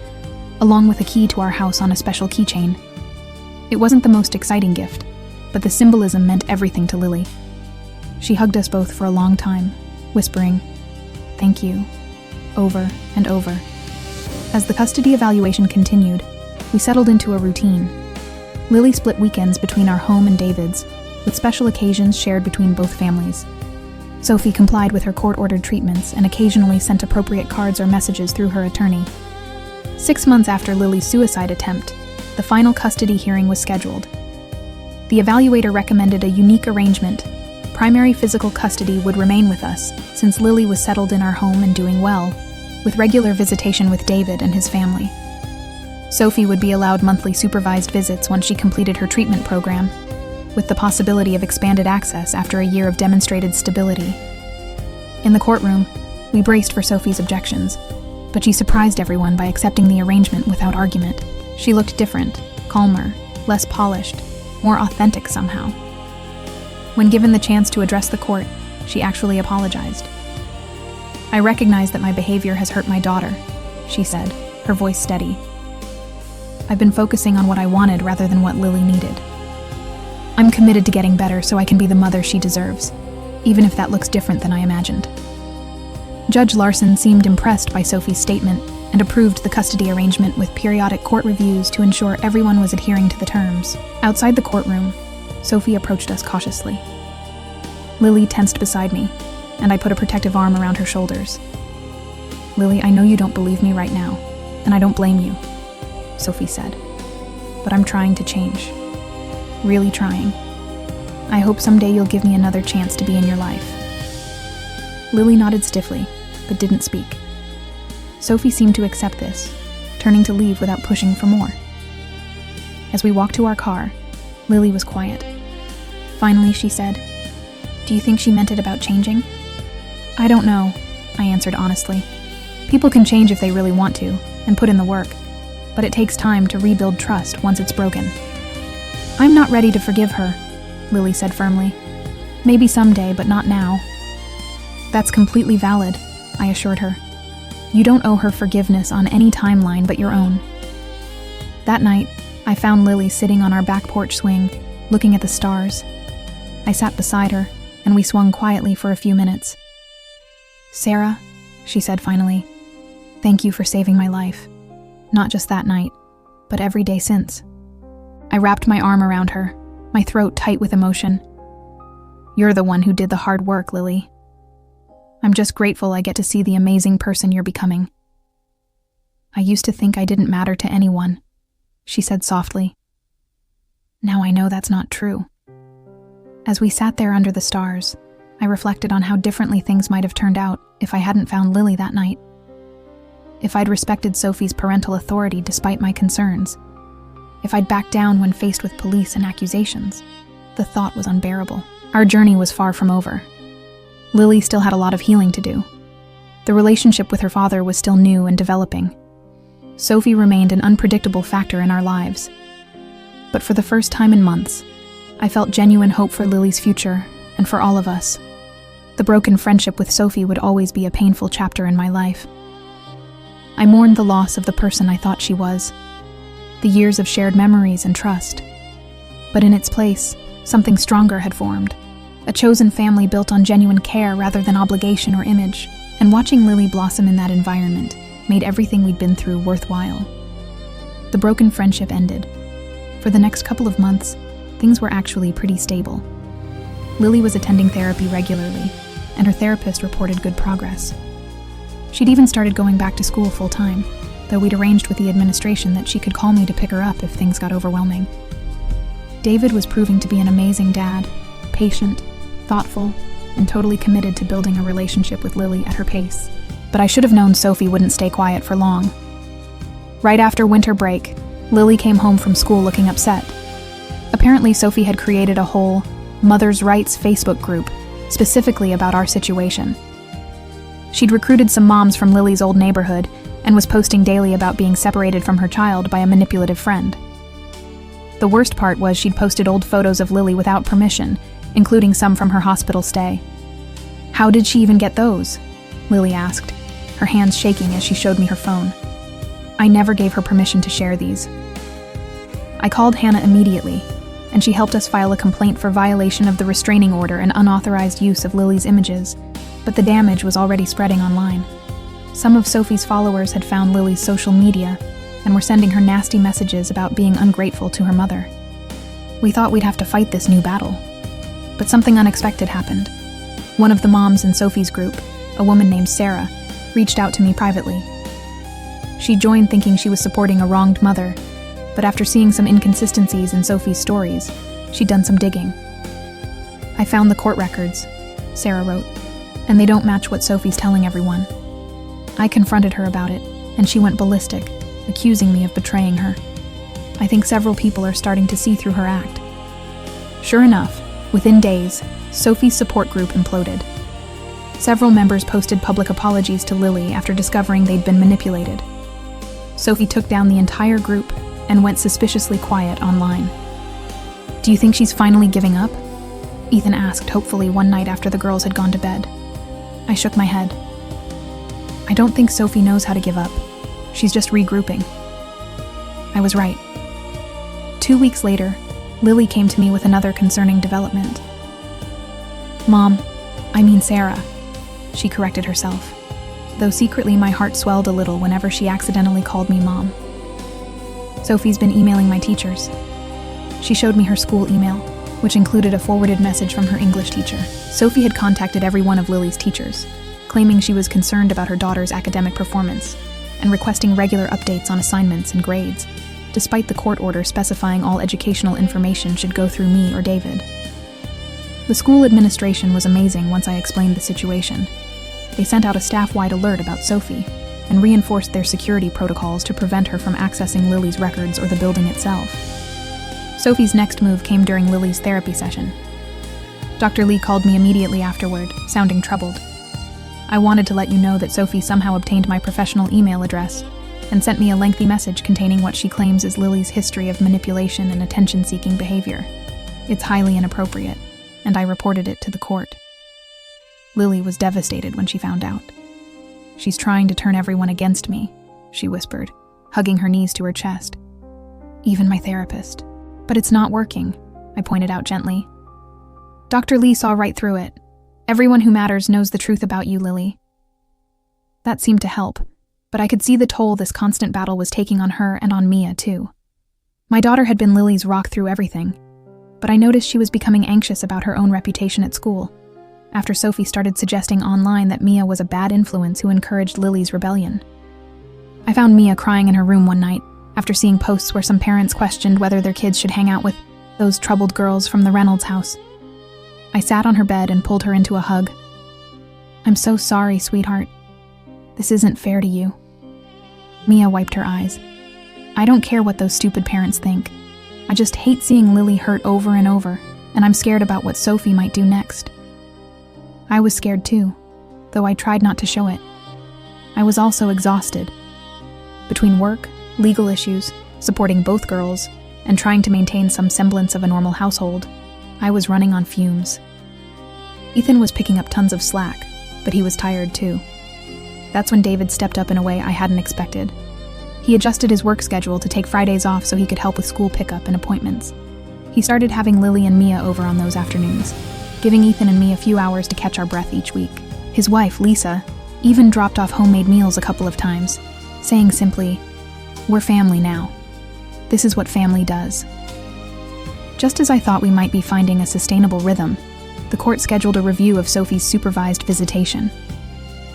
Speaker 1: along with a key to our house on a special keychain. It wasn't the most exciting gift, but the symbolism meant everything to Lily. She hugged us both for a long time, whispering, "Thank you," over and over. As the custody evaluation continued, we settled into a routine. Lily split weekends between our home and David's, with special occasions shared between both families. Sophie complied with her court-ordered treatments and occasionally sent appropriate cards or messages through her attorney. 6 months after Lily's suicide attempt, the final custody hearing was scheduled. The evaluator recommended a unique arrangement. Primary physical custody would remain with us, since Lily was settled in our home and doing well, with regular visitation with David and his family. Sophie would be allowed monthly supervised visits once she completed her treatment program, with the possibility of expanded access after a year of demonstrated stability. In the courtroom, we braced for Sophie's objections, but she surprised everyone by accepting the arrangement without argument. She looked different, calmer, less polished, more authentic somehow. When given the chance to address the court, she actually apologized. "I recognize that my behavior has hurt my daughter," she said, her voice steady. "I've been focusing on what I wanted rather than what Lily needed. I'm committed to getting better so I can be the mother she deserves, even if that looks different than I imagined." Judge Larson seemed impressed by Sophie's statement and approved the custody arrangement with periodic court reviews to ensure everyone was adhering to the terms. Outside the courtroom, Sophie approached us cautiously. Lily tensed beside me, and I put a protective arm around her shoulders. "Lily, I know you don't believe me right now, and I don't blame you," Sophie said. "But I'm trying to change. Really trying. I hope someday you'll give me another chance to be in your life." Lily nodded stiffly, but didn't speak. Sophie seemed to accept this, turning to leave without pushing for more. As we walked to our car, Lily was quiet. Finally, she said, "Do you think she meant it about changing?" "I don't know," I answered honestly. "People can change if they really want to, and put in the work, but it takes time to rebuild trust once it's broken." "I'm not ready to forgive her," Lily said firmly. "Maybe someday, but not now." "That's completely valid," I assured her. "You don't owe her forgiveness on any timeline but your own." That night, I found Lily sitting on our back porch swing, looking at the stars. I sat beside her, and we swung quietly for a few minutes. "Sarah," she said finally, "thank you for saving my life. Not just that night, but every day since." I wrapped my arm around her, my throat tight with emotion. "You're the one who did the hard work, Lily. I'm just grateful I get to see the amazing person you're becoming." "I used to think I didn't matter to anyone," she said softly. "Now I know that's not true." As we sat there under the stars, I reflected on how differently things might have turned out if I hadn't found Lily that night. If I'd respected Sophie's parental authority despite my concerns. If I'd backed down when faced with police and accusations. The thought was unbearable. Our journey was far from over. Lily still had a lot of healing to do. The relationship with her father was still new and developing. Sophie remained an unpredictable factor in our lives. But for the first time in months, I felt genuine hope for Lily's future and for all of us. The broken friendship with Sophie would always be a painful chapter in my life. I mourned the loss of the person I thought she was, the years of shared memories and trust. But in its place, something stronger had formed, a chosen family built on genuine care rather than obligation or image, and watching Lily blossom in that environment made everything we'd been through worthwhile. The broken friendship ended. For the next couple of months, things were actually pretty stable. Lily was attending therapy regularly, and her therapist reported good progress. She'd even started going back to school full-time, though we'd arranged with the administration that she could call me to pick her up if things got overwhelming. David was proving to be an amazing dad, patient, thoughtful, and totally committed to building a relationship with Lily at her pace. But I should have known Sophie wouldn't stay quiet for long. Right after winter break, Lily came home from school looking upset. Apparently, Sophie had created a whole Mother's Rights Facebook group specifically about our situation. She'd recruited some moms from Lily's old neighborhood and was posting daily about being separated from her child by a manipulative friend. The worst part was she'd posted old photos of Lily without permission, including some from her hospital stay. "How did she even get those?" Lily asked, her hands shaking as she showed me her phone. "I never gave her permission to share these." I called Hannah immediately, and she helped us file a complaint for violation of the restraining order and unauthorized use of Lily's images, but the damage was already spreading online. Some of Sophie's followers had found Lily's social media and were sending her nasty messages about being ungrateful to her mother. We thought we'd have to fight this new battle, but something unexpected happened. One of the moms in Sophie's group, a woman named Sarah, reached out to me privately. She joined thinking she was supporting a wronged mother, but after seeing some inconsistencies in Sophie's stories, she'd done some digging. "I found the court records," Sarah wrote, "and they don't match what Sophie's telling everyone." I confronted her about it, and she went ballistic, accusing me of betraying her. I think several people are starting to see through her act. Sure enough, within days, Sophie's support group imploded. Several members posted public apologies to Lily after discovering they'd been manipulated. Sophie took down the entire group and went suspiciously quiet online. "Do you think she's finally giving up?" Ethan asked hopefully one night after the girls had gone to bed. I shook my head. "I don't think Sophie knows how to give up. She's just regrouping." I was right. 2 weeks later, Lily came to me with another concerning development. "Mom, I mean Sarah," she corrected herself, though secretly my heart swelled a little whenever she accidentally called me Mom. "Sophie's been emailing my teachers." She showed me her school email, which included a forwarded message from her English teacher. Sophie had contacted every one of Lily's teachers, claiming she was concerned about her daughter's academic performance and requesting regular updates on assignments and grades, despite the court order specifying all educational information should go through me or David. The school administration was amazing once I explained the situation. They sent out a staff-wide alert about Sophie and reinforced their security protocols to prevent her from accessing Lily's records or the building itself. Sophie's next move came during Lily's therapy session. Dr. Lee called me immediately afterward, sounding troubled. "I wanted to let you know that Sophie somehow obtained my professional email address and sent me a lengthy message containing what she claims is Lily's history of manipulation and attention-seeking behavior. It's highly inappropriate, and I reported it to the court." Lily was devastated when she found out. "She's trying to turn everyone against me," she whispered, hugging her knees to her chest. "Even my therapist. But it's not working," I pointed out gently. Dr. Lee saw right through it. "Everyone who matters knows the truth about you, Lily." That seemed to help, but I could see the toll this constant battle was taking on her and on Mia, too. My daughter had been Lily's rock through everything, but I noticed she was becoming anxious about her own reputation at school, after Sophie started suggesting online that Mia was a bad influence who encouraged Lily's rebellion. I found Mia crying in her room one night, after seeing posts where some parents questioned whether their kids should hang out with those troubled girls from the Reynolds house. I sat on her bed and pulled her into a hug. "I'm so sorry, sweetheart. This isn't fair to you." Mia wiped her eyes. "I don't care what those stupid parents think. I just hate seeing Lily hurt over and over, and I'm scared about what Sophie might do next." I was scared too, though I tried not to show it. I was also exhausted. Between work, legal issues, supporting both girls, and trying to maintain some semblance of a normal household, I was running on fumes. Ethan was picking up tons of slack, but he was tired too. That's when David stepped up in a way I hadn't expected. He adjusted his work schedule to take Fridays off so he could help with school pickup and appointments. He started having Lily and Mia over on those afternoons, giving Ethan and me a few hours to catch our breath each week. His wife, Lisa, even dropped off homemade meals a couple of times, saying simply, "We're family now. This is what family does." Just as I thought we might be finding a sustainable rhythm, the court scheduled a review of Sophie's supervised visitation.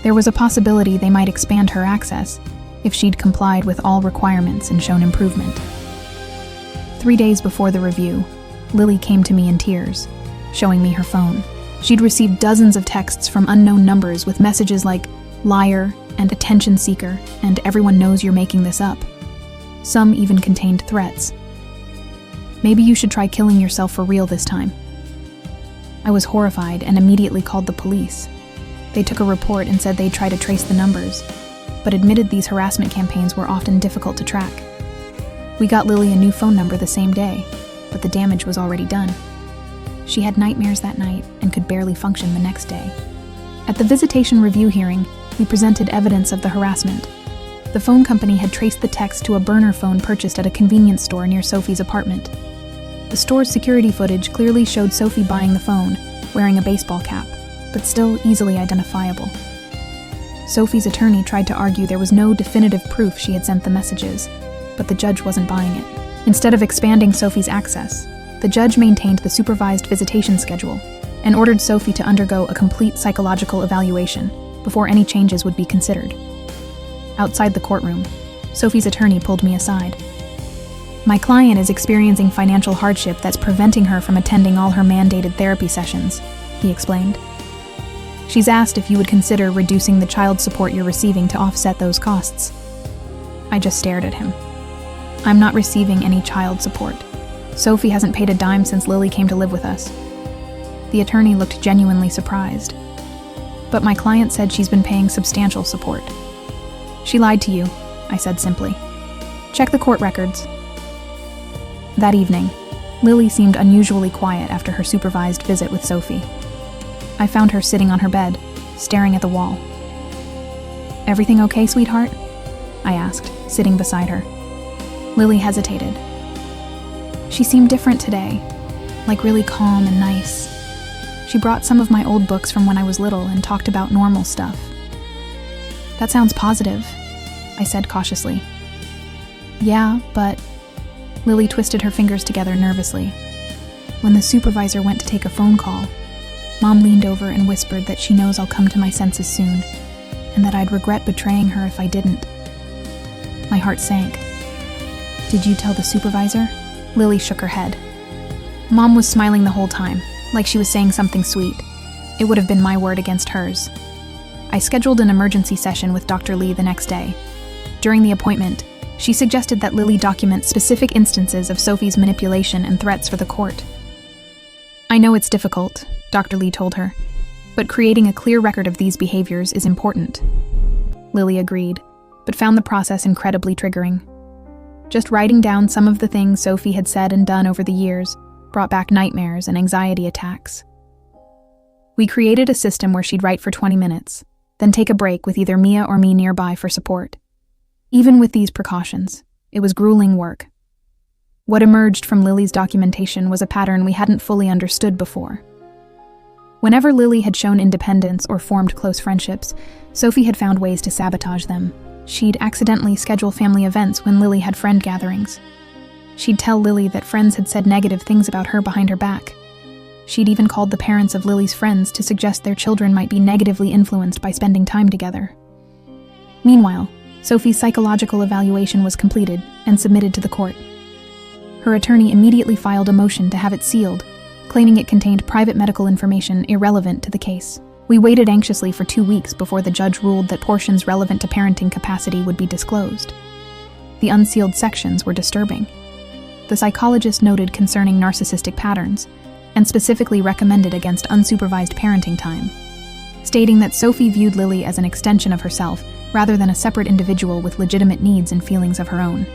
Speaker 1: There was a possibility they might expand her access if she'd complied with all requirements and shown improvement. 3 days before the review, Lily came to me in tears, showing me her phone. She'd received dozens of texts from unknown numbers with messages like "liar" and "attention seeker" and "everyone knows you're making this up." Some even contained threats. "Maybe you should try killing yourself for real this time." I was horrified and immediately called the police. They took a report and said they'd try to trace the numbers, but admitted these harassment campaigns were often difficult to track. We got Lily a new phone number the same day, but the damage was already done. She had nightmares that night and could barely function the next day. At the visitation review hearing, we presented evidence of the harassment. The phone company had traced the text to a burner phone purchased at a convenience store near Sophie's apartment. The store's security footage clearly showed Sophie buying the phone, wearing a baseball cap, but still easily identifiable. Sophie's attorney tried to argue there was no definitive proof she had sent the messages, but the judge wasn't buying it. Instead of expanding Sophie's access, the judge maintained the supervised visitation schedule, and ordered Sophie to undergo a complete psychological evaluation before any changes would be considered. Outside the courtroom, Sophie's attorney pulled me aside. "My client is experiencing financial hardship that's preventing her from attending all her mandated therapy sessions," he explained. "She's asked if you would consider reducing the child support you're receiving to offset those costs." I just stared at him. "I'm not receiving any child support. Sophie hasn't paid a dime since Lily came to live with us." The attorney looked genuinely surprised. "But my client said she's been paying substantial support." "She lied to you," I said simply. "Check the court records." That evening, Lily seemed unusually quiet after her supervised visit with Sophie. I found her sitting on her bed, staring at the wall. "Everything okay, sweetheart?" I asked, sitting beside her. Lily hesitated. She seemed different today, like really calm and nice. She brought some of my old books from when I was little and talked about normal stuff. "That sounds positive," I said cautiously. "Yeah, but..." Lily twisted her fingers together nervously. "When the supervisor went to take a phone call, Mom leaned over and whispered that she knows I'll come to my senses soon, and that I'd regret betraying her if I didn't." My heart sank. "Did you tell the supervisor?" Lily shook her head. Mom was smiling the whole time, like she was saying something sweet. It would have been my word against hers. I scheduled an emergency session with Dr. Lee the next day. During the appointment, she suggested that Lily document specific instances of Sophie's manipulation and threats for the court. "I know it's difficult," Dr. Lee told her, "but creating a clear record of these behaviors is important." Lily agreed, but found the process incredibly triggering. Just writing down some of the things Sophie had said and done over the years brought back nightmares and anxiety attacks. We created a system where she'd write for 20 minutes, then take a break with either Mia or me nearby for support. Even with these precautions, it was grueling work. What emerged from Lily's documentation was a pattern we hadn't fully understood before. Whenever Lily had shown independence or formed close friendships, Sophie had found ways to sabotage them. She'd accidentally schedule family events when Lily had friend gatherings. She'd tell Lily that friends had said negative things about her behind her back. She'd even called the parents of Lily's friends to suggest their children might be negatively influenced by spending time together. Meanwhile, Sophie's psychological evaluation was completed and submitted to the court. Her attorney immediately filed a motion to have it sealed, claiming it contained private medical information irrelevant to the case. We waited anxiously for 2 weeks before the judge ruled that portions relevant to parenting capacity would be disclosed. The unsealed sections were disturbing. The psychologist noted concerning narcissistic patterns, and specifically recommended against unsupervised parenting time, stating that Sophie viewed Lily as an extension of herself rather than a separate individual with legitimate needs and feelings of her own.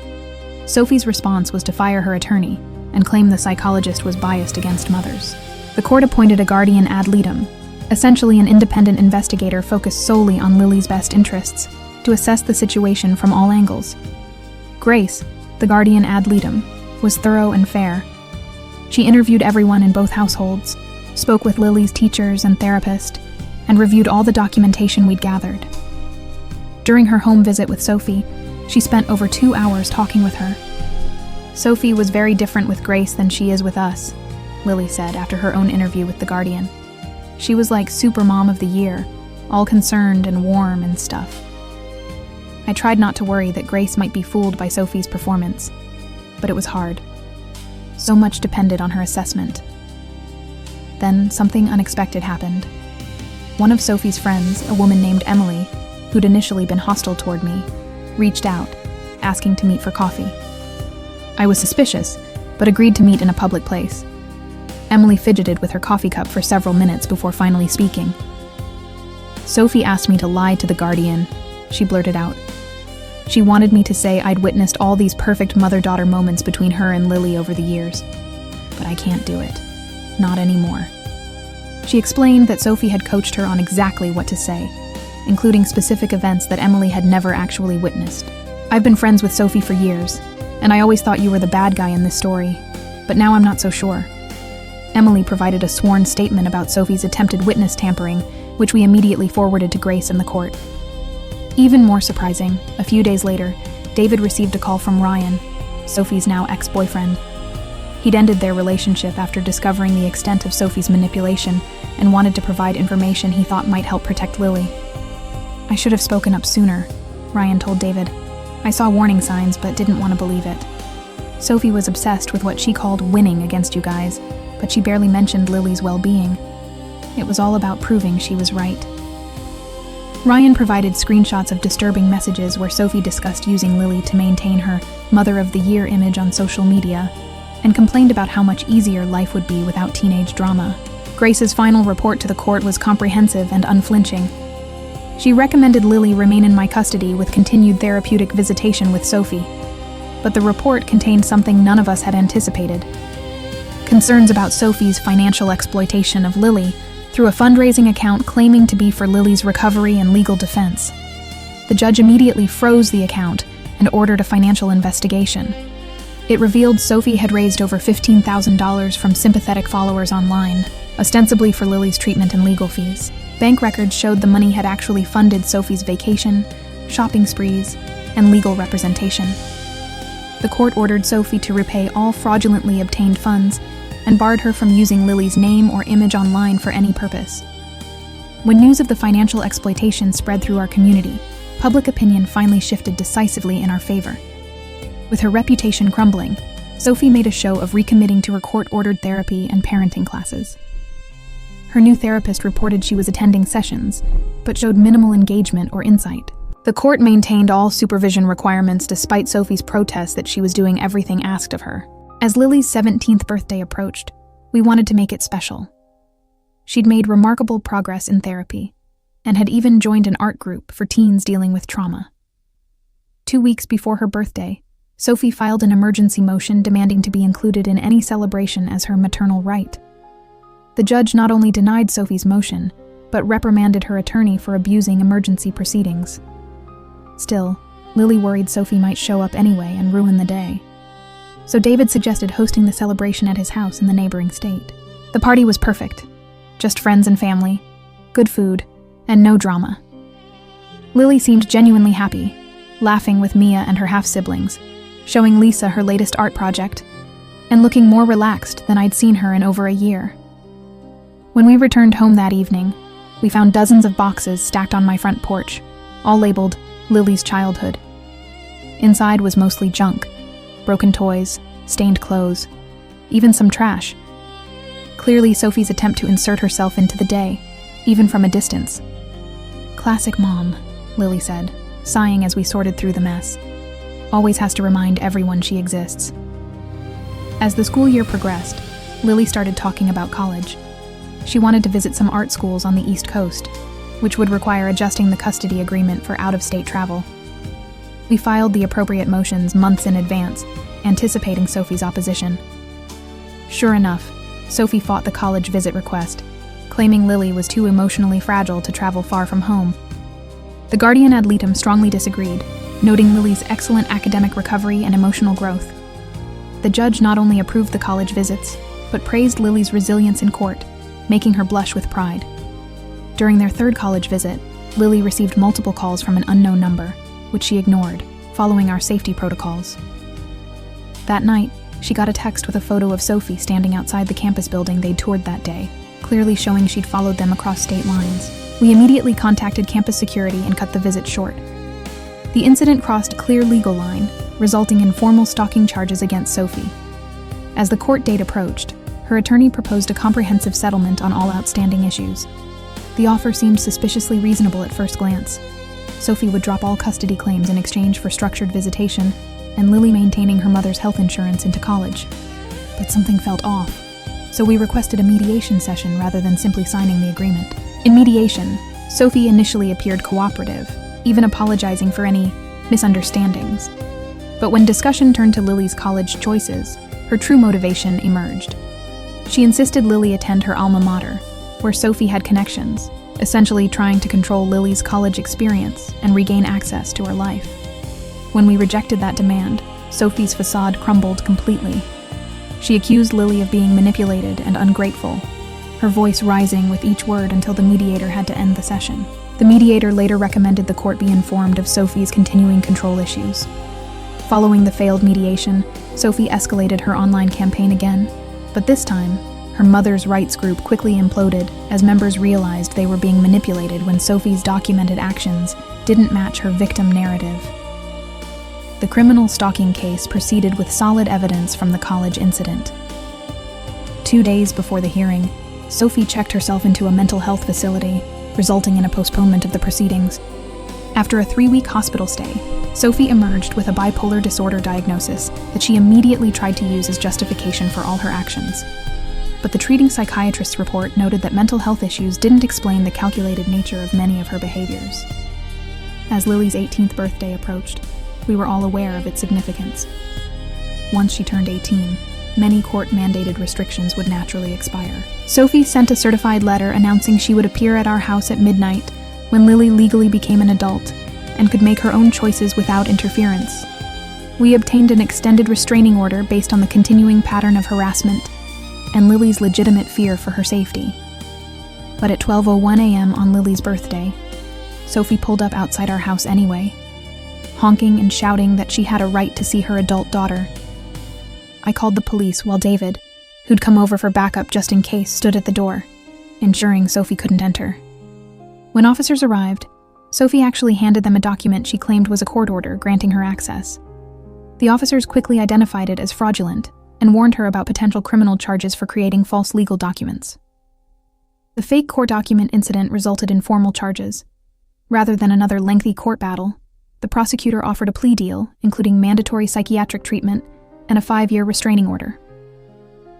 Speaker 1: Sophie's response was to fire her attorney and claim the psychologist was biased against mothers. The court appointed a guardian ad litem, essentially an independent investigator focused solely on Lily's best interests, to assess the situation from all angles. Grace, the guardian ad litem, was thorough and fair. She interviewed everyone in both households, spoke with Lily's teachers and therapist, and reviewed all the documentation we'd gathered. During her home visit with Sophie, she spent over 2 hours talking with her. "Sophie was very different with Grace than she is with us," Lily said after her own interview with the guardian. "She was like super mom of the year, all concerned and warm and stuff." I tried not to worry that Grace might be fooled by Sophie's performance, but it was hard. So much depended on her assessment. Then something unexpected happened. One of Sophie's friends, a woman named Emily, who'd initially been hostile toward me, reached out, asking to meet for coffee. I was suspicious, but agreed to meet in a public place. Emily fidgeted with her coffee cup for several minutes before finally speaking. "Sophie asked me to lie to the guardian," she blurted out. "She wanted me to say I'd witnessed all these perfect mother-daughter moments between her and Lily over the years. But I can't do it. Not anymore." She explained that Sophie had coached her on exactly what to say, including specific events that Emily had never actually witnessed. "I've been friends with Sophie for years, and I always thought you were the bad guy in this story, but now I'm not so sure." Emily provided a sworn statement about Sophie's attempted witness tampering, which we immediately forwarded to Grace in the court. Even more surprising, a few days later, David received a call from Ryan, Sophie's now ex-boyfriend. He'd ended their relationship after discovering the extent of Sophie's manipulation and wanted to provide information he thought might help protect Lily. "I should have spoken up sooner," Ryan told David. "I saw warning signs but didn't want to believe it. Sophie was obsessed with what she called winning against you guys, but she barely mentioned Lily's well-being. It was all about proving she was right." Ryan provided screenshots of disturbing messages where Sophie discussed using Lily to maintain her Mother of the Year image on social media and complained about how much easier life would be without teenage drama. Grace's final report to the court was comprehensive and unflinching. She recommended Lily remain in my custody with continued therapeutic visitation with Sophie. But the report contained something none of us had anticipated: concerns about Sophie's financial exploitation of Lily through a fundraising account claiming to be for Lily's recovery and legal defense. The judge immediately froze the account and ordered a financial investigation. It revealed Sophie had raised over $15,000 from sympathetic followers online, ostensibly for Lily's treatment and legal fees. Bank records showed the money had actually funded Sophie's vacation, shopping sprees, and legal representation. The court ordered Sophie to repay all fraudulently obtained funds and barred her from using Lily's name or image online for any purpose. When news of the financial exploitation spread through our community, public opinion finally shifted decisively in our favor. With her reputation crumbling, Sophie made a show of recommitting to her court-ordered therapy and parenting classes. Her new therapist reported she was attending sessions, but showed minimal engagement or insight. The court maintained all supervision requirements despite Sophie's protest that she was doing everything asked of her. As Lily's 17th birthday approached, we wanted to make it special. She'd made remarkable progress in therapy, and had even joined an art group for teens dealing with trauma. 2 weeks before her birthday, Sophie filed an emergency motion demanding to be included in any celebration as her maternal right. The judge not only denied Sophie's motion, but reprimanded her attorney for abusing emergency proceedings. Still, Lily worried Sophie might show up anyway and ruin the day. So David suggested hosting the celebration at his house in the neighboring state. The party was perfect. Just friends and family, good food, and no drama. Lily seemed genuinely happy, laughing with Mia and her half-siblings, showing Lisa her latest art project, and looking more relaxed than I'd seen her in over a year. When we returned home that evening, we found dozens of boxes stacked on my front porch, all labeled Lily's Childhood. Inside was mostly junk: broken toys, stained clothes, even some trash. Clearly Sophie's attempt to insert herself into the day, even from a distance. "Classic mom," Lily said, sighing as we sorted through the mess. "Always has to remind everyone she exists." As the school year progressed, Lily started talking about college. She wanted to visit some art schools on the East Coast, which would require adjusting the custody agreement for out-of-state travel. We filed the appropriate motions months in advance, anticipating Sophie's opposition. Sure enough, Sophie fought the college visit request, claiming Lily was too emotionally fragile to travel far from home. The guardian ad litem strongly disagreed, noting Lily's excellent academic recovery and emotional growth. The judge not only approved the college visits, but praised Lily's resilience in court, making her blush with pride. During their third college visit, Lily received multiple calls from an unknown number, which she ignored, following our safety protocols. That night, she got a text with a photo of Sophie standing outside the campus building they'd toured that day, clearly showing she'd followed them across state lines. We immediately contacted campus security and cut the visit short. The incident crossed a clear legal line, resulting in formal stalking charges against Sophie. As the court date approached, her attorney proposed a comprehensive settlement on all outstanding issues. The offer seemed suspiciously reasonable at first glance. Sophie would drop all custody claims in exchange for structured visitation, and Lily maintaining her mother's health insurance into college. But something felt off, so we requested a mediation session rather than simply signing the agreement. In mediation, Sophie initially appeared cooperative, even apologizing for any misunderstandings. But when discussion turned to Lily's college choices, her true motivation emerged. She insisted Lily attend her alma mater, where Sophie had connections, essentially trying to control Lily's college experience and regain access to her life. When we rejected that demand, Sophie's facade crumbled completely. She accused Lily of being manipulated and ungrateful, her voice rising with each word until the mediator had to end the session. The mediator later recommended the court be informed of Sophie's continuing control issues. Following the failed mediation, Sophie escalated her online campaign again, but this time, her mother's rights group quickly imploded as members realized they were being manipulated when Sophie's documented actions didn't match her victim narrative. The criminal stalking case proceeded with solid evidence from the college incident. 2 days before the hearing, Sophie checked herself into a mental health facility, resulting in a postponement of the proceedings. After a 3-week hospital stay, Sophie emerged with a bipolar disorder diagnosis that she immediately tried to use as justification for all her actions. But the treating psychiatrist's report noted that mental health issues didn't explain the calculated nature of many of her behaviors. As Lily's 18th birthday approached, we were all aware of its significance. Once she turned 18, many court-mandated restrictions would naturally expire. Sophie sent a certified letter announcing she would appear at our house at midnight when Lily legally became an adult and could make her own choices without interference. We obtained an extended restraining order based on the continuing pattern of harassment and Lily's legitimate fear for her safety. But at 12:01 a.m. on Lily's birthday, Sophie pulled up outside our house anyway, honking and shouting that she had a right to see her adult daughter. I called the police while David, who'd come over for backup just in case, stood at the door, ensuring Sophie couldn't enter. When officers arrived, Sophie actually handed them a document she claimed was a court order granting her access. The officers quickly identified it as fraudulent and warned her about potential criminal charges for creating false legal documents. The fake court document incident resulted in formal charges. Rather than another lengthy court battle, the prosecutor offered a plea deal, including mandatory psychiatric treatment and a 5-year restraining order.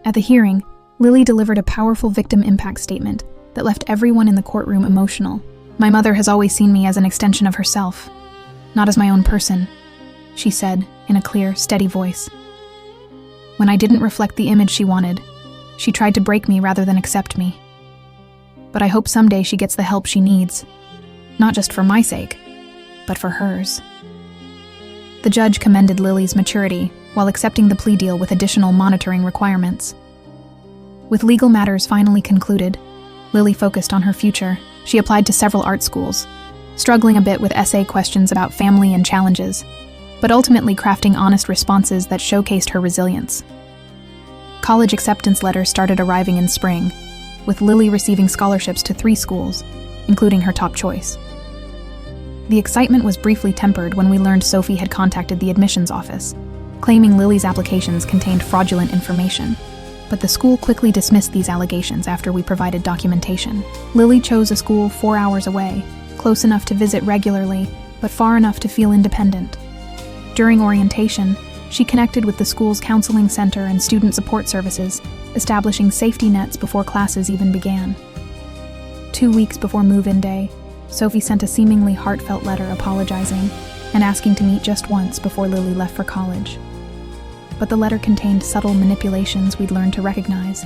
Speaker 1: At the hearing, Lily delivered a powerful victim impact statement that left everyone in the courtroom emotional. "My mother has always seen me as an extension of herself, not as my own person," she said in a clear, steady voice. "When I didn't reflect the image she wanted, she tried to break me rather than accept me. But I hope someday she gets the help she needs, not just for my sake, but for hers." The judge commended Lily's maturity while accepting the plea deal with additional monitoring requirements. With legal matters finally concluded, Lily focused on her future. She applied to several art schools, struggling a bit with essay questions about family and challenges, but ultimately crafting honest responses that showcased her resilience. College acceptance letters started arriving in spring, with Lily receiving scholarships to 3 schools, including her top choice. The excitement was briefly tempered when we learned Sophie had contacted the admissions office, claiming Lily's applications contained fraudulent information. But the school quickly dismissed these allegations after we provided documentation. Lily chose a school 4 hours away, close enough to visit regularly, but far enough to feel independent. During orientation, she connected with the school's counseling center and student support services, establishing safety nets before classes even began. 2 weeks before move-in day, Sophie sent a seemingly heartfelt letter apologizing and asking to meet just once before Lily left for college. But the letter contained subtle manipulations we'd learned to recognize,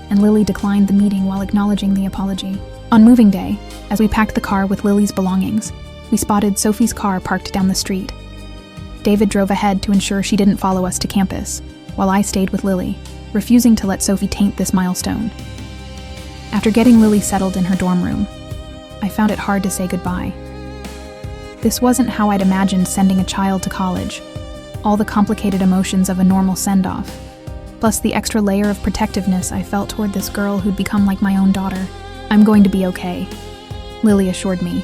Speaker 1: and Lily declined the meeting while acknowledging the apology. On moving day, as we packed the car with Lily's belongings, we spotted Sophie's car parked down the street. David drove ahead to ensure she didn't follow us to campus, while I stayed with Lily, refusing to let Sophie taint this milestone. After getting Lily settled in her dorm room, I found it hard to say goodbye. This wasn't how I'd imagined sending a child to college. All the complicated emotions of a normal send-off, plus the extra layer of protectiveness I felt toward this girl who'd become like my own daughter. "I'm going to be okay," Lily assured me,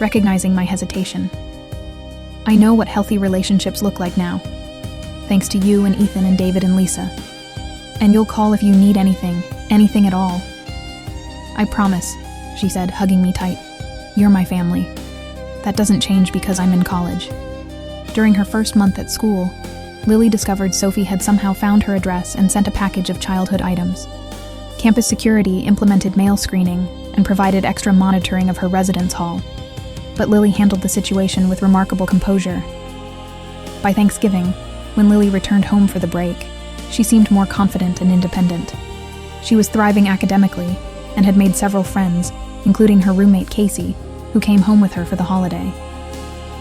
Speaker 1: recognizing my hesitation. "I know what healthy relationships look like now, thanks to you and Ethan and David and Lisa. And you'll call if you need anything at all." "I promise," she said, hugging me tight. "You're my family. That doesn't change because I'm in college." During her first month at school, Lily discovered Sophie had somehow found her address and sent a package of childhood items. Campus security implemented mail screening and provided extra monitoring of her residence hall, but Lily handled the situation with remarkable composure. By Thanksgiving, when Lily returned home for the break, she seemed more confident and independent. She was thriving academically and had made several friends, including her roommate Casey, who came home with her for the holiday.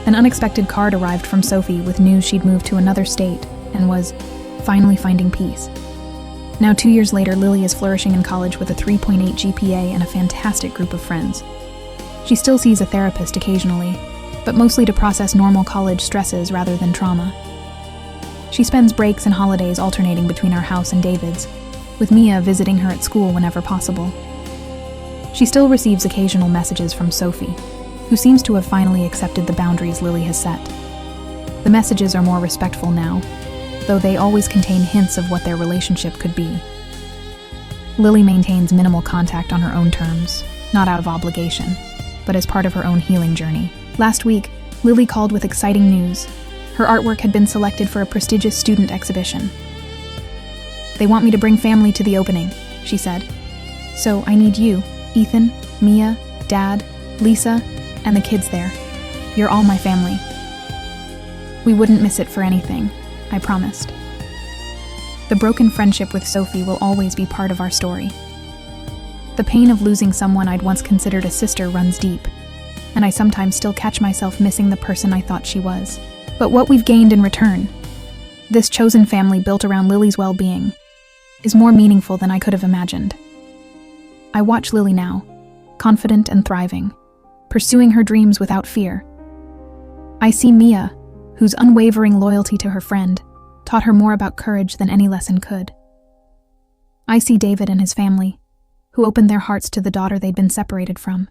Speaker 1: An unexpected card arrived from Sophie with news she'd moved to another state and was finally finding peace. Now 2 years later, Lily is flourishing in college with a 3.8 GPA and a fantastic group of friends. She still sees a therapist occasionally, but mostly to process normal college stresses rather than trauma. She spends breaks and holidays alternating between our house and David's, with Mia visiting her at school whenever possible. She still receives occasional messages from Sophie, who seems to have finally accepted the boundaries Lily has set. The messages are more respectful now, though they always contain hints of what their relationship could be. Lily maintains minimal contact on her own terms, not out of obligation, but as part of her own healing journey. Last week, Lily called with exciting news. Her artwork had been selected for a prestigious student exhibition. "They want me to bring family to the opening," she said. "So I need you, Ethan, Mia, Dad, Lisa, and the kids there. You're all my family." We wouldn't miss it for anything, I promised. The broken friendship with Sophie will always be part of our story. The pain of losing someone I'd once considered a sister runs deep, and I sometimes still catch myself missing the person I thought she was. But what we've gained in return, this chosen family built around Lily's well-being, is more meaningful than I could have imagined. I watch Lily now, confident and thriving, pursuing her dreams without fear. I see Mia, whose unwavering loyalty to her friend taught her more about courage than any lesson could. I see David and his family, who opened their hearts to the daughter they'd been separated from.